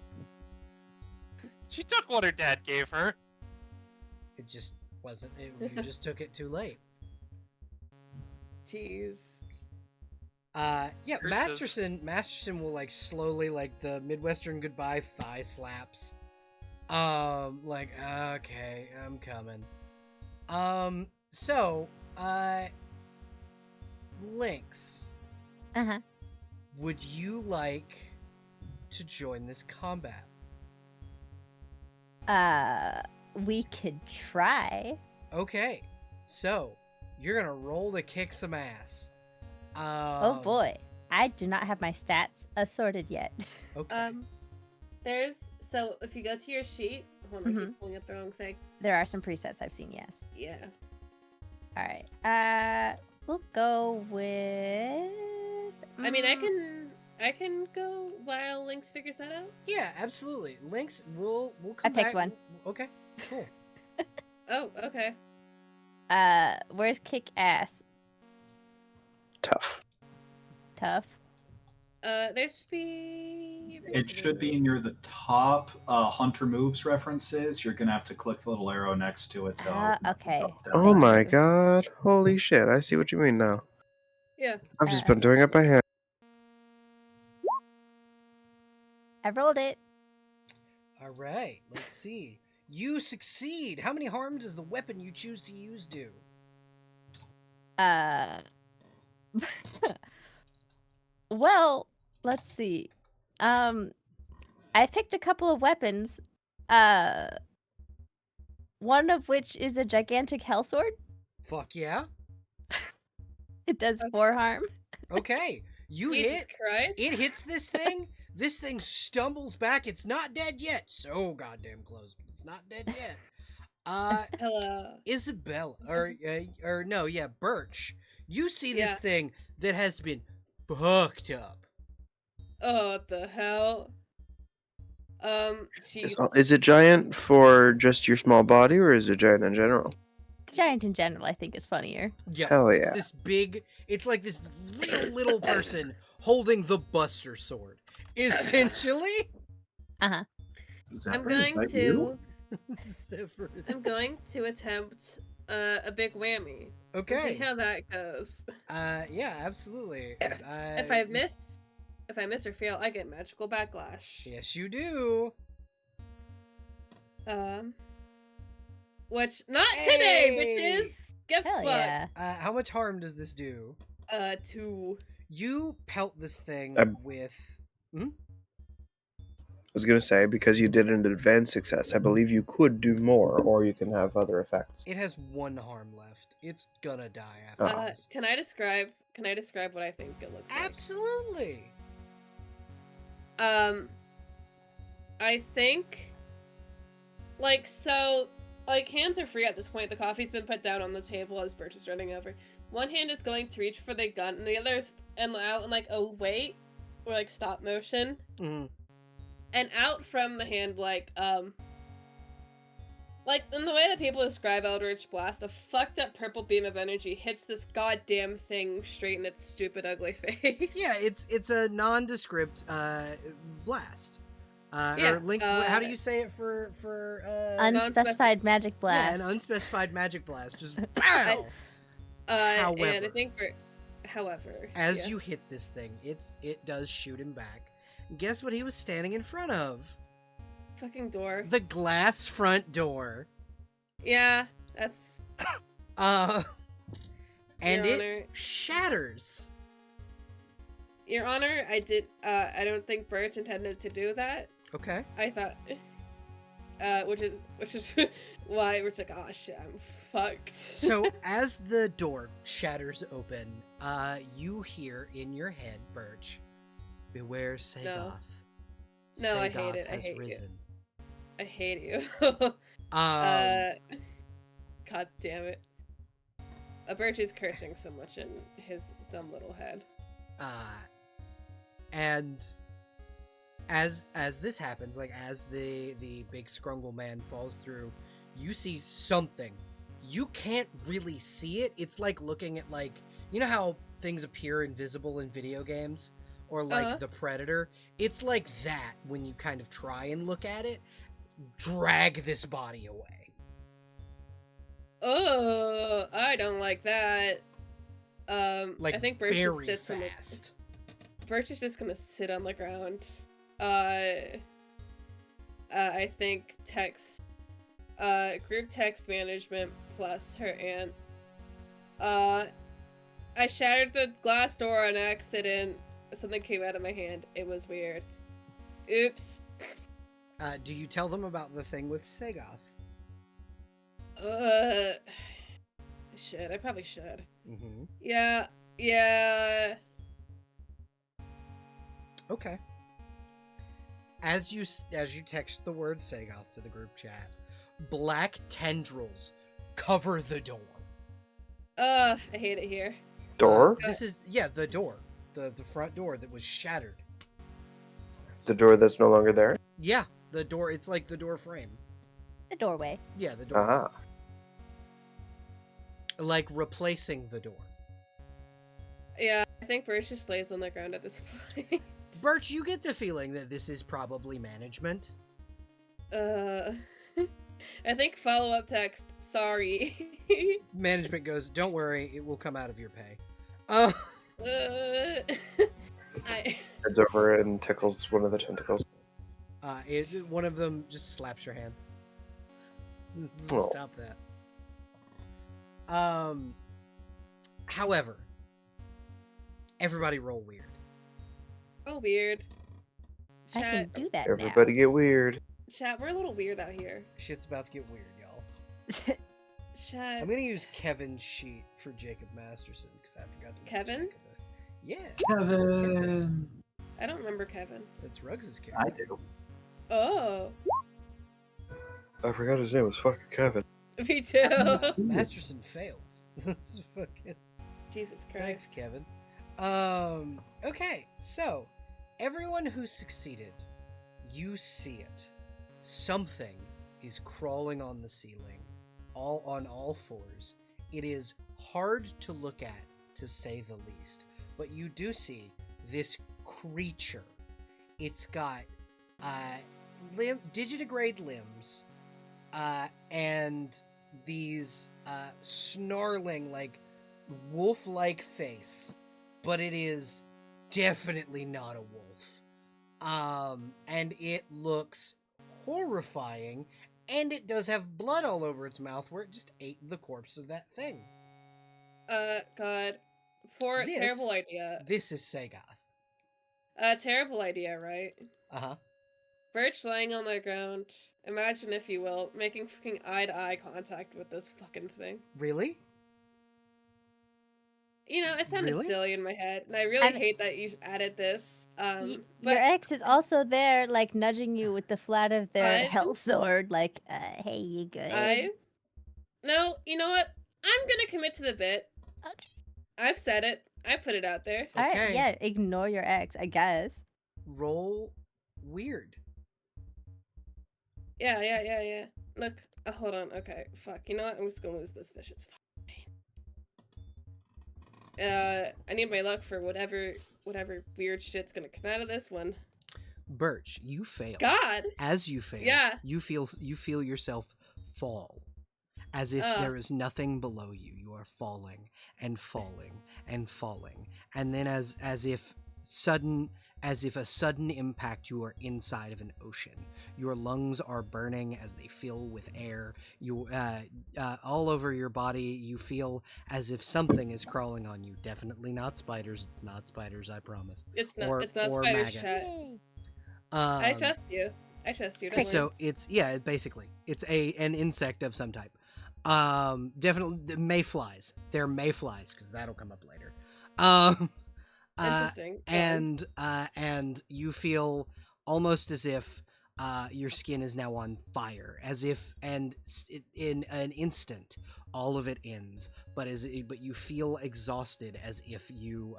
She took what her dad gave her. It just wasn't. You just took it too late. Jeez. Yeah, Curses. Masterson will like slowly like the Midwestern goodbye thigh slaps. Like okay, I'm coming. So, Lynx, Uh-huh. would you like to join this combat? We could try. Okay, so you're gonna roll to kick some ass. Oh boy. I do not have my stats assorted yet. Okay. So if you go to your sheet, hold on, I Mhm. keep pulling up the wrong thing. There are some presets I've seen, yes. Yeah. All right. We'll go with. I mean, I can go while Lynx figures that out. Yeah, absolutely. Lynx, we'll come picked back. one. Okay, cool. Oh, okay. Where's kick ass? Tough. Tough. There should be. It should be near the top. Hunter moves references. You're gonna have to click the little arrow next to it. To open up the Okay. drop-down. Oh my god. Holy shit. I see what you mean now. Yeah. I've just been doing it by hand. I rolled it. All right, let's see. You succeed. How many harm does the weapon you choose to use do? Well, let's see. I picked a couple of weapons. One of which is a gigantic hellsword. Fuck yeah. It does Okay. 4 harm. Okay, you Jesus hit. Christ. It hits this thing. This thing stumbles back. It's not dead yet. So goddamn close, but it's not dead yet. Hello. Isabella, or no, yeah, Birch. You see this Yeah. thing that has been fucked up. Oh, what the hell? Is, Jesus. is it giant for just your small body, or is it giant in general? Giant in general, I think, is funnier. Yeah, Hell it's yeah. this big. It's like this real little person holding the Buster Sword, essentially. Uh-huh. I'm Zephyr, is going that to. you? Zephyr. I'm going to attempt a big whammy. And see Okay. how that goes. Yeah, absolutely. If I miss or fail, I get magical backlash. Yes, you do. Which not today, Hey! bitches. Get Hell fucked. yeah. How much harm does this do? 2. You pelt this thing with. I was gonna say, because you did an advanced success, I believe you could do more, or you can have other effects. It has 1 harm left. It's gonna die Oh. after this. Can I describe what I think it looks like? Absolutely. I think hands are free at this point. The coffee's been put down on the table as Birch is running over. One hand is going to reach for the gun, and the other is out in like a wait or like stop motion. Mm-hmm. and out from the hand, like in the way that people describe Eldritch Blast, a fucked up purple beam of energy hits this goddamn thing straight in its stupid, ugly face. Yeah, it's a nondescript blast. Yeah, Or Link's, how do you say it for Unspecified magic yeah, blast. an unspecified magic blast. Just pow. And I However, think however, as yeah. you hit this thing, it does shoot him back. Guess what he was standing in front of? Fucking door. The glass front door. Yeah, that's And Your it Honor. shatters. Your Honor. I don't think Birch intended to do that. Okay. I thought, which is why we're like, oh shit, I'm fucked. So as the door shatters open, you hear in your head, Birch, beware Sagoth. No, I hate Sagoth it. I has hate you. risen. I hate you. God damn it. Birch is cursing so much in his dumb little head. And as this happens, like as the big scrungle man falls through, you see something. You can't really see it. It's like looking at, like, you know how things appear invisible in video games, or like the Predator. It's like that when you kind of try and look at it. Drag this body away. Oh, I don't like that. Like, I think Birch just very sits fast. Birch is just gonna sit on the ground. I think group text management plus her aunt. I shattered the glass door on accident. Something came out of my hand. It was weird. Oops. Do you tell them about the thing with Sagoth? I probably should. Mm-hmm. Yeah. Okay. As you text the word Sagoth to the group chat, black tendrils cover the door. I hate it here. Door? This is the door, the front door that was shattered. The door that's no longer there? Yeah, the door. It's like the door frame. The doorway. Yeah, the door. Ah. Like replacing the door. Yeah, I think Birch just lays on the ground at this point. Birch, you get the feeling that this is probably management. I think follow-up text, sorry. Management goes, don't worry, it will come out of your pay. Heads over and tickles one of the tentacles. One of them just slaps your hand. Oh. Stop that. However, everybody roll weird. Oh, weird. I can Chat, do that Everybody get weird. chat, we're a little weird out here. Shit's about to get weird, y'all. now. Chat, I'm gonna use Kevin's sheet for Jacob Masterson because I forgot to. Kevin? Jacob. Yeah, Kevin. I don't remember Kevin. that's Ruggs' character. I do. Oh, I forgot his name was fucking Kevin. me too. Masterson fails. This is fucking. Jesus Thanks, Christ. Kevin. Okay, so everyone who succeeded, you see it. Something is crawling on the ceiling, all on all fours. It is hard to look at, to say the least, but you do see this creature. It's got digitigrade limbs, and these snarling, like, wolf-like face, but it is definitely not a wolf. And it looks horrifying, and it does have blood all over its mouth where it just ate the corpse of that thing. God. Terrible idea. This is Sagoth. Terrible idea, right? Uh-huh. Birch lying on the ground. Imagine, if you will, making fucking eye-to-eye contact with this fucking thing. Really? You know, it sounded Really? silly in my head, and I really I'm- hate that you added this. Your But ex is also there, like nudging you with the flat of their I- hell sword, like, hey, you good? No, you know what? I'm gonna commit to the bit. Okay. I've said it. I put it out there. All right, Okay. yeah, ignore your ex, I guess. Roll weird. Yeah. Look, hold on. Okay, fuck. You know what? I'm just gonna lose this fish. It's fine. I need my luck for whatever weird shit's gonna come out of this one. Birch, you fail. God. As you fail, Yeah. you feel yourself fall, as if there is nothing below you. You are falling and falling and falling, and then as if a sudden impact, you are inside of an ocean. Your lungs are burning as they fill with air. You all over your body, you feel as if something is crawling on you. Definitely not spiders. It's not spiders, I promise. It's not. Or It's not or spider's maggots. chat. I trust you. I trust you. Don't So worry. it's basically it's an insect of some type. Definitely mayflies. They're mayflies because that'll come up later. Interesting. And you feel almost as if your skin is now on fire, as if in an instant all of it ends. But you feel exhausted, as if you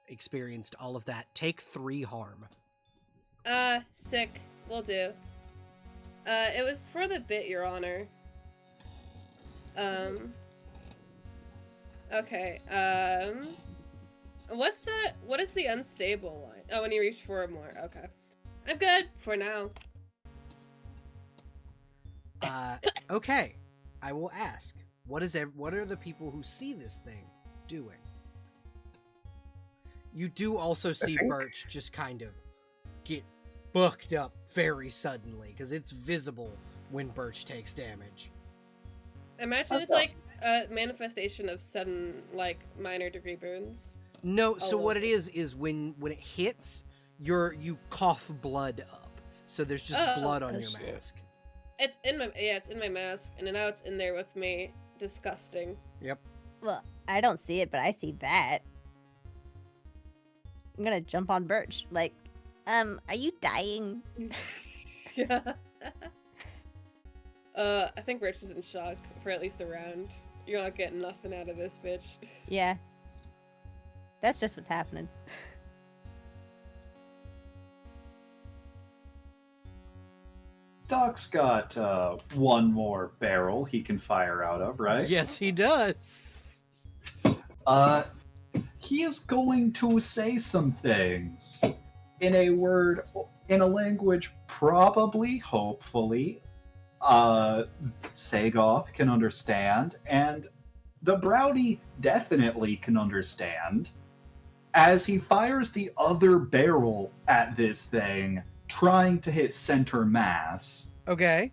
experienced all of that. Take 3 harm. Sick. Will do. It was for the bit, Your Honor. Okay, what is the unstable line? Oh, when you reach 4 or more, okay. I'm good for now. Okay, I will ask, what are the people who see this thing doing? You do also see Birch just kind of get fucked up very suddenly, because it's visible when Birch takes damage. Imagine it's like a manifestation of sudden, like, minor degree burns. No, so what it is when it hits, you cough blood up. So there's just blood on your mask. It's in my mask, and now it's in there with me. Disgusting. Yep. Well, I don't see it, but I see that. I'm gonna jump on Birch. Like, are you dying? Yeah. I think Birch is in shock for at least a round. You're not getting nothing out of this, bitch. Yeah. That's just what's happening. Doc's got one more barrel he can fire out of, right? Yes, he does. He is going to say some things in a language probably, hopefully, Sagoth can understand, and the Brownie definitely can understand, as he fires the other barrel at this thing, trying to hit center mass. Okay.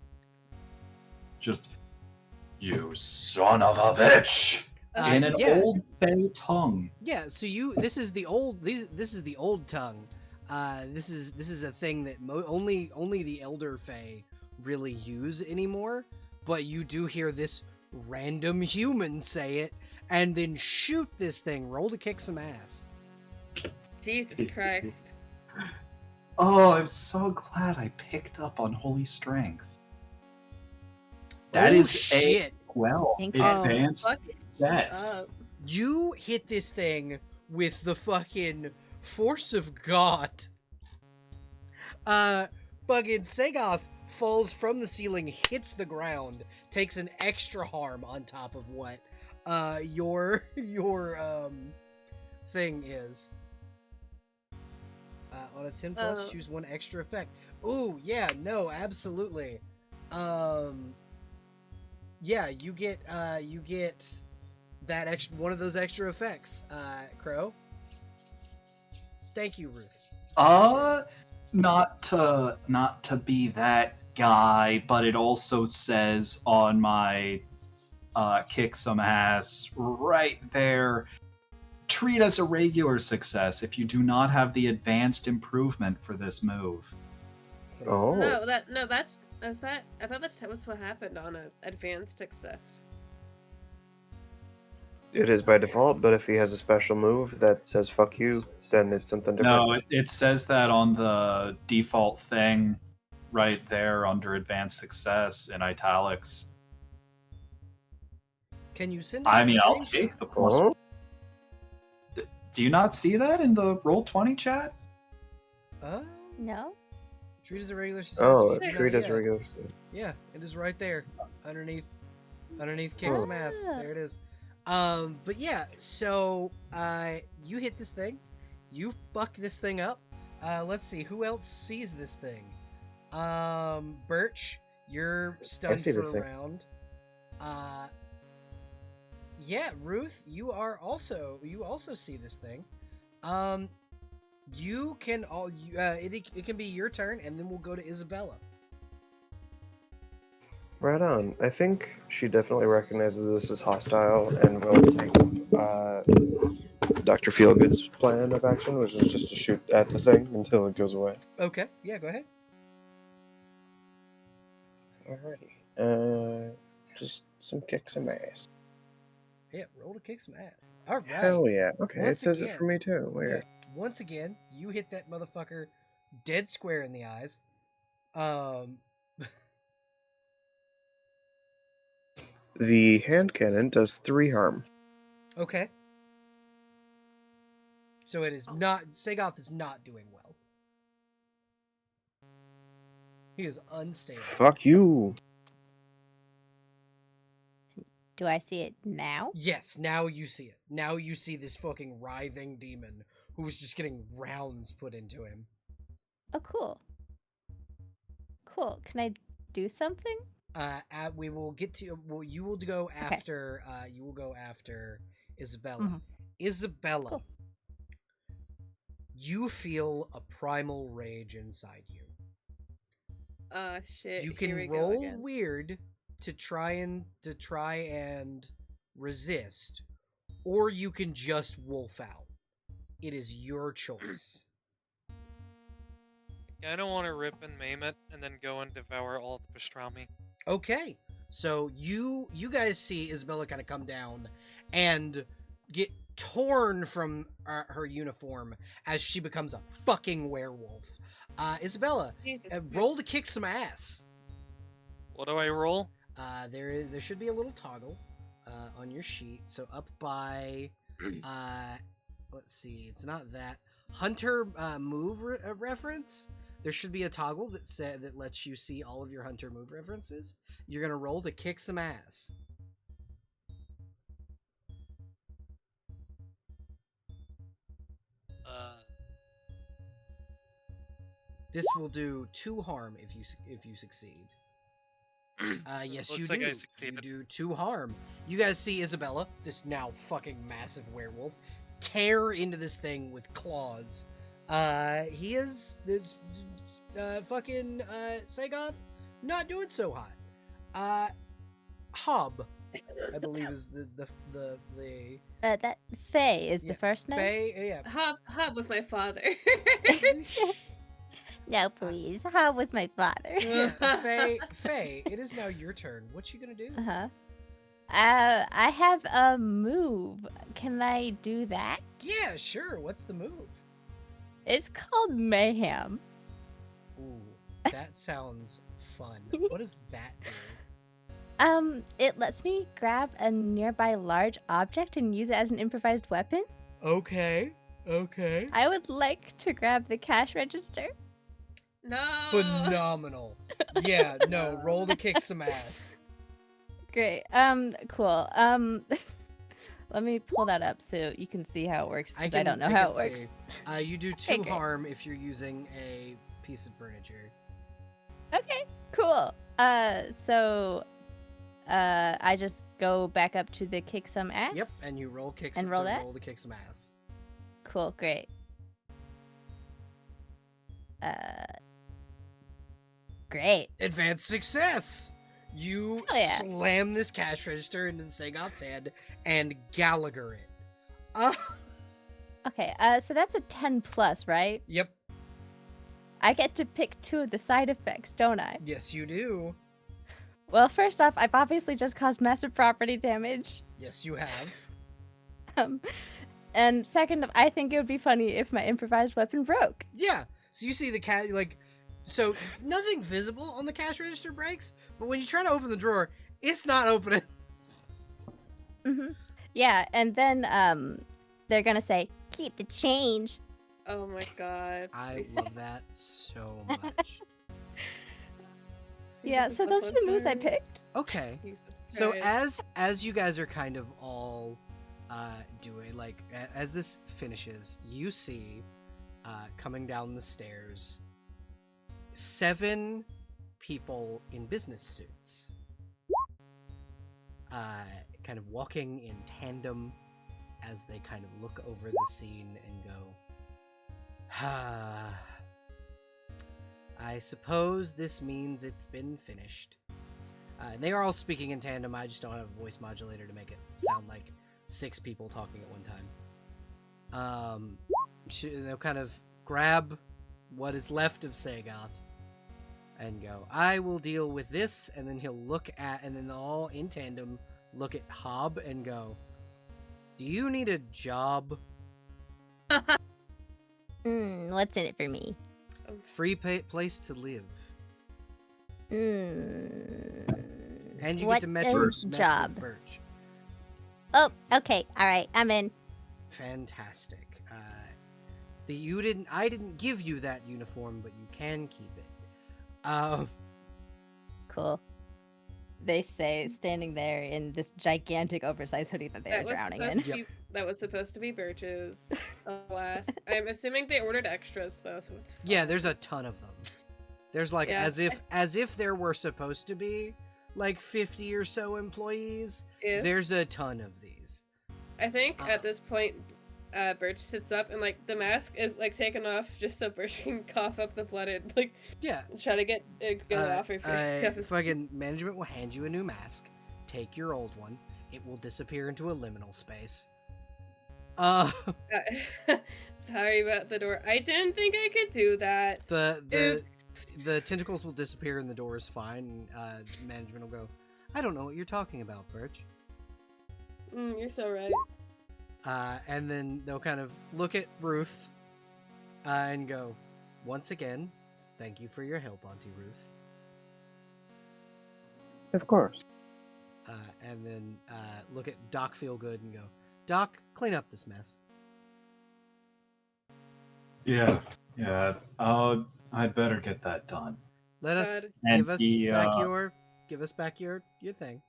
Just, you son of a bitch! In an old Fey tongue. Yeah, so this is the old tongue. This is a thing that only the Elder Fey really use anymore, but you do hear this random human say it and then shoot this thing. Roll to kick some ass. Jesus Christ. Oh, I'm so glad I picked up on Holy Strength. That is shit. Advanced success. You hit this thing with the fucking force of God. Fucking Sagoth falls from the ceiling, hits the ground, takes an extra harm on top of what your thing is. On a 10 plus, choose one extra effect. Ooh, yeah, no, absolutely. Yeah, you get that one of those extra effects, Crow. Thank you, Ruth. Not to be that guy, but it also says on my kick some ass right there, treat as a regular success if you do not have the advanced improvement for this move. Oh. I thought that was what happened on an advanced success. It is by default, but if he has a special move that says fuck you, then it's something different. No, it says that on the default thing right there under advanced success in italics. Can you send I'll take the plus. Oh. Do you not see that in the Roll20 chat? No. Treat as a regular success. Oh, if you do treat not- as yeah. regular. Yeah, it is right there, underneath kick some ass. Ah. There it is. But yeah, so you hit this thing, you fuck this thing up. Let's see who else sees this thing. Birch, you're stunned see for this a thing. round. Yeah, Ruth, you also see this thing. You can it can be your turn, and then we'll go to Isabella. Right on. I think she definitely recognizes this as hostile and will take Dr. Feelgood's plan of action, which is just to shoot at the thing until it goes away. Okay, yeah, go ahead. Alrighty. Just some kick some ass. Yeah, roll to kick some ass. All right. Hell yeah. Okay, Once it says it for again- me too. Yeah, Weird. once again, you hit that motherfucker dead square in the eyes. The hand cannon does 3 harm. Okay. So it is not. Sagoth is not doing well. He is unstable. Fuck you. Do I see it now? Yes, now you see it. Now you see this fucking writhing demon who was just getting rounds put into him. Oh, cool. Cool. Can I do something? We will get to. Well, you will go after. You will go after Isabella. Mhm. Isabella. Cool. You feel a primal rage inside you. Shit. You here we can go roll again. weird to try and resist, or you can just wolf out. It is your choice. I don't want to rip and maim it and then go and devour all the pastrami. Okay, so you guys see Isabella kind of come down and get torn from her uniform as she becomes a fucking werewolf. Isabella, Jesus roll to Christ. kick some ass. What do I roll? There should be a little toggle on your sheet. So up by let's see, it's not that hunter move reference. There should be a toggle that lets you see all of your hunter move references. You're gonna roll to kick some ass. This will do 2 harm if you succeed. Yes, Looks you like do. I You succeeded. do 2 harm. You guys see Isabella, this now fucking massive werewolf, tear into this thing with claws. He is this fucking Sagoth not doing so hot. Hob, I believe is the That Faye is Yeah, the first name. Faye. Yeah. Hub was my father. No, please. How was my father? Yeah, Faye, it is now your turn. What you gonna do? Uh-huh. I have a move. Can I do that? Yeah, sure. What's the move? It's called Mayhem. Ooh, that sounds fun. What does that do? It lets me grab a nearby large object and use it as an improvised weapon. Okay. I would like to grab the cash register. No. Phenomenal. Yeah, no, roll to kick some ass. Great. Cool. Let me pull that up so you can see how it works because I don't know how it can works. see. You do 2 Okay. harm if you're using a piece of furniture. Okay, cool. So I just go back up to the kick some ass. Yep, and you roll kicks And roll to that? roll to kick some ass. Cool, great. Great. Advanced success. You Hell yeah. slam this cash register into the Sagoth's head and Gallagher it. Okay, so that's a 10 plus, right? Yep. I get to pick 2 of the side effects, don't I? Yes, you do. Well, first off, I've obviously just caused massive property damage. Yes, you have. And second, I think it would be funny if my improvised weapon broke. Yeah. So you see the cat so nothing visible on the cash register breaks, but when you try to open the drawer, it's not opening. Mm-hmm. Yeah, and then they're gonna say, "Keep the change." Oh my god. I love that so much. Yeah, so those are the moves I picked. Okay. Jesus So Christ. as you guys are kind of all doing, like, as this finishes, you see coming down the stairs 7 people in business suits, kind of walking in tandem as they kind of look over the scene and go, I suppose this means it's been finished. They are all speaking in tandem. I just don't have a voice modulator to make it sound like 6 people talking at one time. They'll kind of grab what is left of Sagoth and go, I will deal with this, and then he'll look at, and then they'll all in tandem look at Hob and go, do you need a job? What's in it for me? Free place to live. And you What get to measure is mess job? with Birch. Oh, okay. All right, I'm in. Fantastic. I didn't give you that uniform, but you can keep it. Cool. They say, standing there in this gigantic oversized hoodie that they're drowning in. That was supposed to be Birch's. Alas, I'm assuming they ordered extras though, so it's fine. Yeah, there's a ton of them. There's like Yeah. as if there were supposed to be like 50 or so employees. Yeah. There's a ton of these. I think at this point, Birch sits up and like the mask is like taken off just so Birch can cough up the blood and like Yeah. try to get it off her face. Fucking management will hand you a new mask. Take your old one. It will disappear into a liminal space. Sorry about the door. I didn't think I could do that. the Oops. tentacles will disappear and the door is fine. Management will go, I don't know what you're talking about, Birch. You're so right. And then they'll kind of look at Ruth and go, once again, thank you for your help, Auntie Ruth. Of course. And then look at Doc Feelgood and go, Doc, clean up this mess. Yeah. I'd better get that done. Let us God. And give us he, back your thing.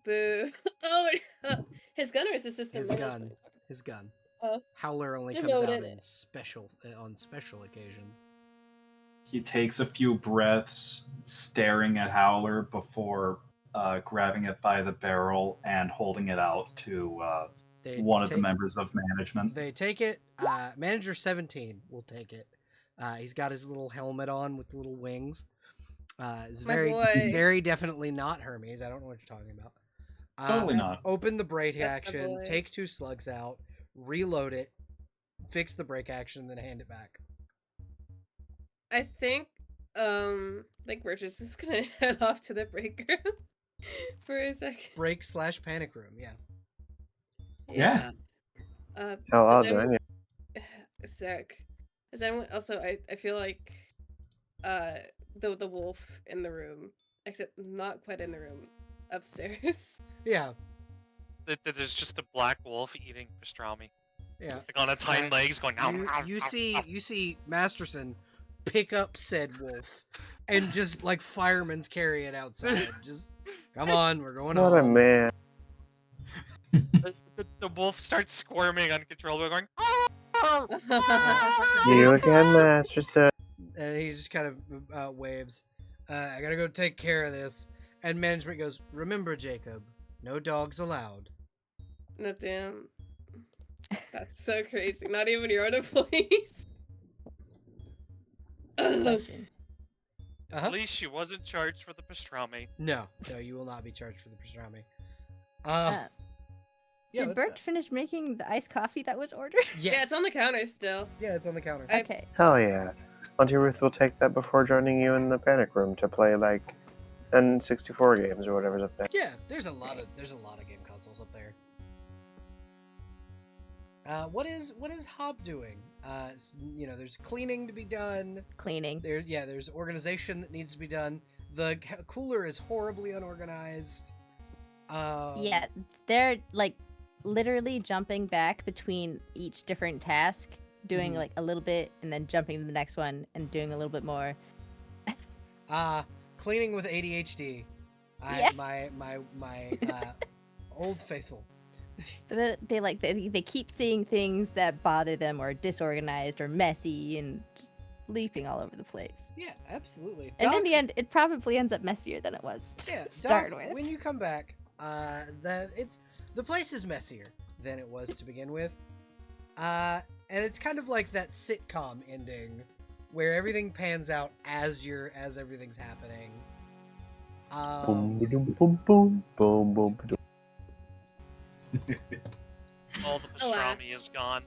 Boo. Oh, his gun or his assistant? His gun. Oh. Howler only comes Demoted. out on special occasions. He takes a few breaths, staring at Howler before grabbing it by the barrel and holding it out to one of the members of management. They take it. Manager 17 will take it. He's got his little helmet on with little wings. It's very definitely not Hermes. I don't know what you're talking about. Totally not. Open the brake That's my action, boy. take 2 slugs out, reload it, fix the brake action, then hand it back. I think, like Birch is just gonna head off to the break room for a second. Break/panic room, yeah. Yeah. Hell, I'll is anyone- join you. Sick. Is anyone also? I feel like, the wolf in the room, except not quite in the room, upstairs. Yeah, There's just a black wolf eating pastrami, yeah. like on its hind legs, going. You see Masterson pick up said wolf and just like firemen's carry it outside. Just come on, we're going What a home. man. The wolf starts squirming uncontrollably, going. You again, Master Son. And he just kind of waves. I gotta go take care of this. And management goes, remember, Jacob, no dogs allowed. No damn. That's so crazy. Not even your own employees. Question. Uh-huh. At least she wasn't charged for the pastrami. No, you will not be charged for the pastrami. Did Bert finish making the iced coffee that was ordered? Yes. Yeah, it's on the counter still. Yeah, it's on the counter. Okay. Hell yeah. Auntie Ruth will take that before joining you in the panic room to play like N64 games or whatever's up there. Yeah, there's a lot of game consoles up there. What is Hob doing? There's cleaning to be done. Cleaning. There's organization that needs to be done. The cooler is horribly unorganized. Yeah, they're like literally jumping back between each different task, doing like a little bit and then jumping to the next one and doing a little bit more. cleaning with ADHD. Yes. My old faithful. They keep seeing things that bother them or disorganized or messy and just leaping all over the place. Yeah, absolutely. And in Doc- the end, it probably ends up messier than it was to yeah, start Doc, with. when you come back, the place is messier than it was to begin with. And it's kind of like that sitcom ending where everything pans out as everything's happening. Boom, boom, boom, boom, boom, boom, boom. All the pastrami is gone.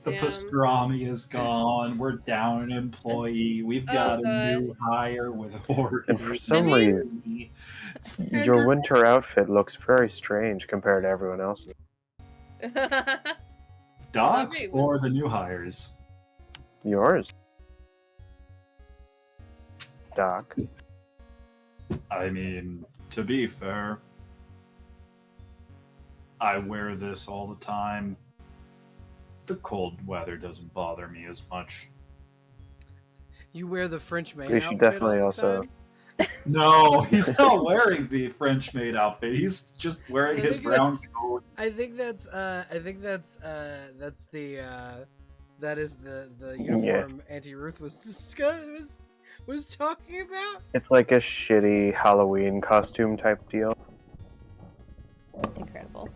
The Damn. pastrami is gone. We're down an employee. We've got a God. new hire with orders. And for some mean- reason, your winter outfit looks very strange compared to everyone else's. Doc's Sorry, or the new hires? Yours, Doc. I mean, to be fair, I wear this all the time. The cold weather doesn't bother me as much. You wear the French maid We should outfit definitely all the also- time? No, he's not wearing the French maid outfit. He's just wearing I his think brown that's- coat. I think that's that is the uniform Auntie Ruth was talking about. It's like a shitty Halloween costume type deal. Incredible.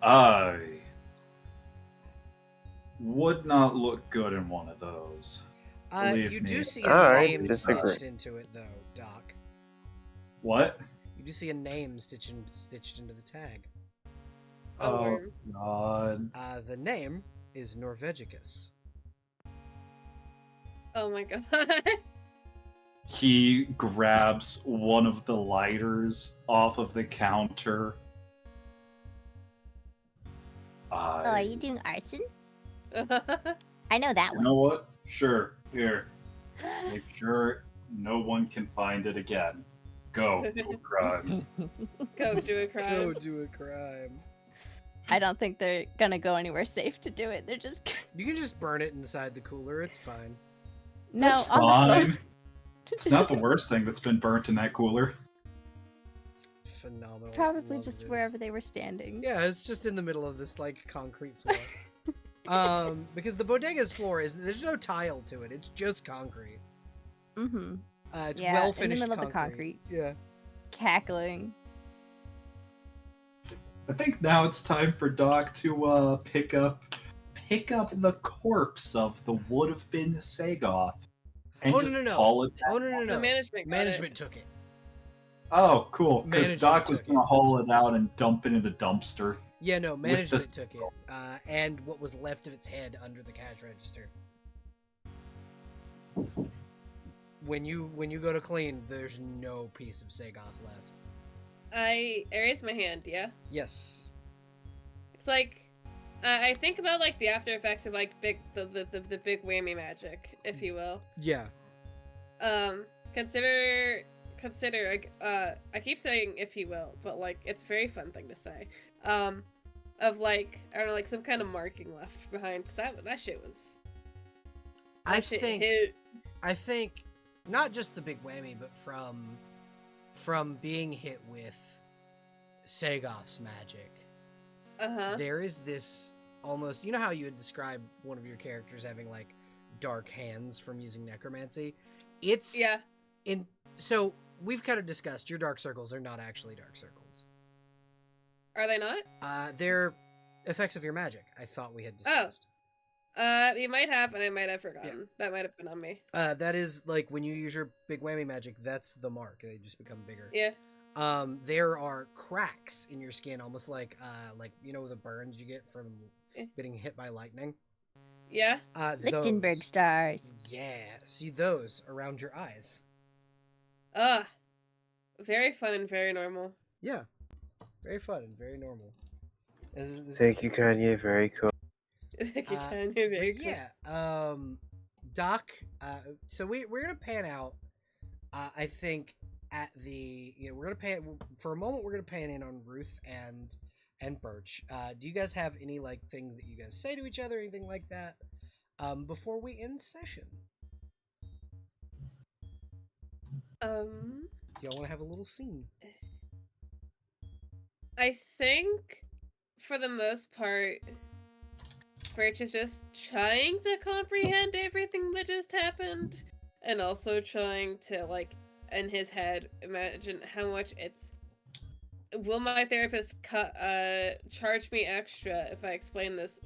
I would not look good in one of those. Believe You me. do see a Alright, name disagree. stitched into it though, Doc. What? You do see a name stitched into the tag. Oh, worm. God. The name is Norvegicus. Oh my god. He grabs one of the lighters off of the counter. Oh, are you doing arson? I know that You one. know what? Sure. Here. Make sure no one can find it again. Go. Go crime. Go do a crime. Go do a crime. I don't think they're gonna go anywhere safe to do it. They're just You can just burn it inside the cooler. It's fine. no That's on the fine. floor. It's not the worst thing that's been burnt in that cooler. Phenomenal. Probably Love just this. wherever they were standing. Yeah, it's just in the middle of this like concrete floor. Because the bodega's floor there's no tile to it. It's just concrete. Mm-hmm. It's Yeah, well in the finished middle of the concrete. Yeah. Cackling. I think now it's time for Doc to pick up the corpse of the would have been Sagoth. And Oh, just no. haul it Oh no. The management got Management took it. Oh, cool. Because Management Doc was took gonna it. haul it out and dump it in the dumpster. Yeah, no, the management took it. And what was left of its head under the cash register. When you go to clean, there's no piece of Sagoth left. I raise my hand, yeah? Yes. It's like I think about like the after effects of like the big whammy magic, if you will. Yeah. Consider I keep saying if you will, but like it's a very fun thing to say. Of like I don't know, like some kind of marking left behind, because that shit was I shit think hit. I think not just the big whammy, but from being hit with Sagoth's magic, there is this almost, you know how you had described one of your characters having like dark hands from using necromancy? It's Yeah. So we've kind of discussed your dark circles are not actually dark circles. Are they not? They're effects of your magic. I thought we had Oh. discussed. You might have, and I might have forgotten. That might have been on me. That is like when you use your big whammy magic, that's the mark. They just become bigger. Yeah. There are cracks in your skin, almost like you know the burns you get from getting hit by lightning. Yeah. Lichtenberg Those. stars. Yeah, see those around your eyes. Very fun and very normal. Yeah, very fun and very normal. Thank you, Kanye. Very cool. Thank you, Ken. You're very cool. Yeah, Doc. So we're gonna pan out. I think at the we're gonna pan for a moment. We're gonna pan in on Ruth and Birch. Do you guys have any like thing that you guys say to each other, anything like that, before we end session? y'all want to have a little scene? I think, for the most part, Birch is just trying to comprehend everything that just happened, and also trying to, like, in his head, imagine how much it's. Will my therapist charge me extra if I explain this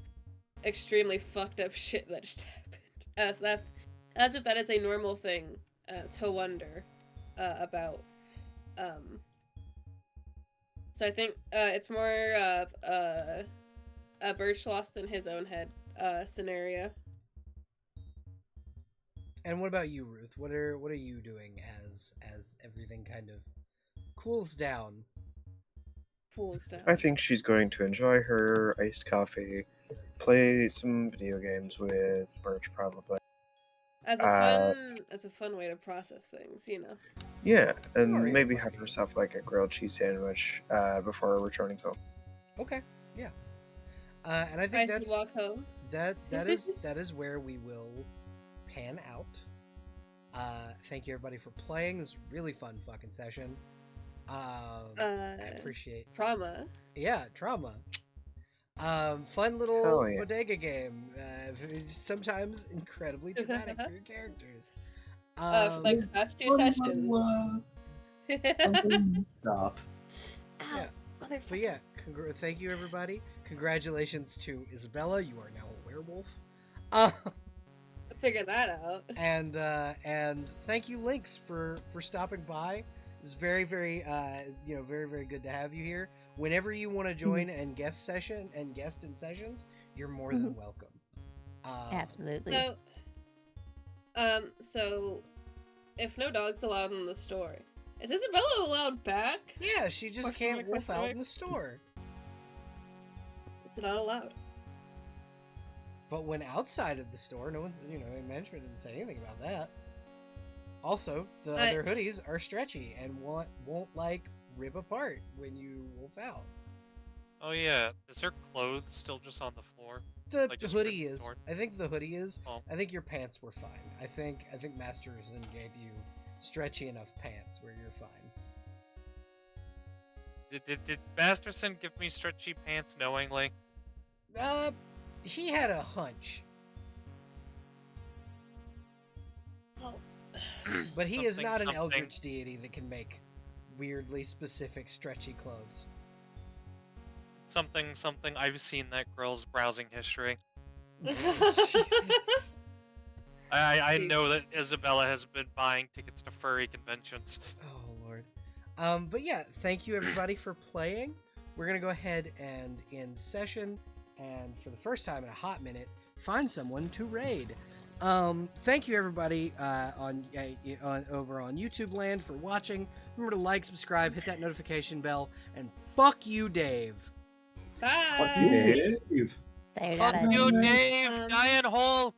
extremely fucked up shit that just happened? As if that is a normal thing to wonder about. So I think it's more of a Birch lost in his own head scenario. And what about you, Ruth? What are you doing as everything kind of cools down? Fools down. I think she's going to enjoy her iced coffee, play some video games with Birch, probably. As a fun way to process things, you know. Yeah, and Mario maybe Party. have herself like a grilled cheese sandwich before returning home. Okay, yeah. And I think Icy that's walk home. that is where we will pan out. Thank you everybody for playing. This was a really fun fucking session. I appreciate. Trauma. Yeah, trauma. Fun little Hell yeah. bodega game. Sometimes incredibly traumatic for your characters. For like the past 2 sessions. Stop. Yeah. But yeah, thank you everybody. Congratulations to Isabella. You are now a werewolf. Figure that out. And thank you, Lynx, for stopping by. It's very, very very, very good to have you here. Whenever you want to join and guest in sessions, you're more than welcome. Absolutely. So if no dogs allowed in the store, is Isabella allowed back? Yeah, she just Question can't mark, wolf question out mark. in the store. It's not allowed. But when outside of the store, no one, management didn't say anything about that. Also, the other hoodies are stretchy and won't like rip apart when you wolf out. Oh yeah, is her clothes still just on the floor? The Like, just hoodie ripped is. apart? I think the hoodie is. Oh. I think your pants were fine. I think Masterson gave you stretchy enough pants where you're fine. Did Masterson give me stretchy pants knowingly? He had a hunch. But he is not an eldritch deity that can make weirdly specific stretchy clothes. Something. I've seen that girl's browsing history. Jesus. I know that Isabella has been buying tickets to furry conventions. Oh, Lord. But yeah, thank you everybody for playing. We're going to go ahead and end session, and for the first time in a hot minute, find someone to raid. Thank you everybody over on YouTube land for watching. Remember to like, subscribe, hit that notification bell, and fuck you, Dave. Bye. Fuck you, Dave. Sayonara. Fuck you, Dave! Die in hole!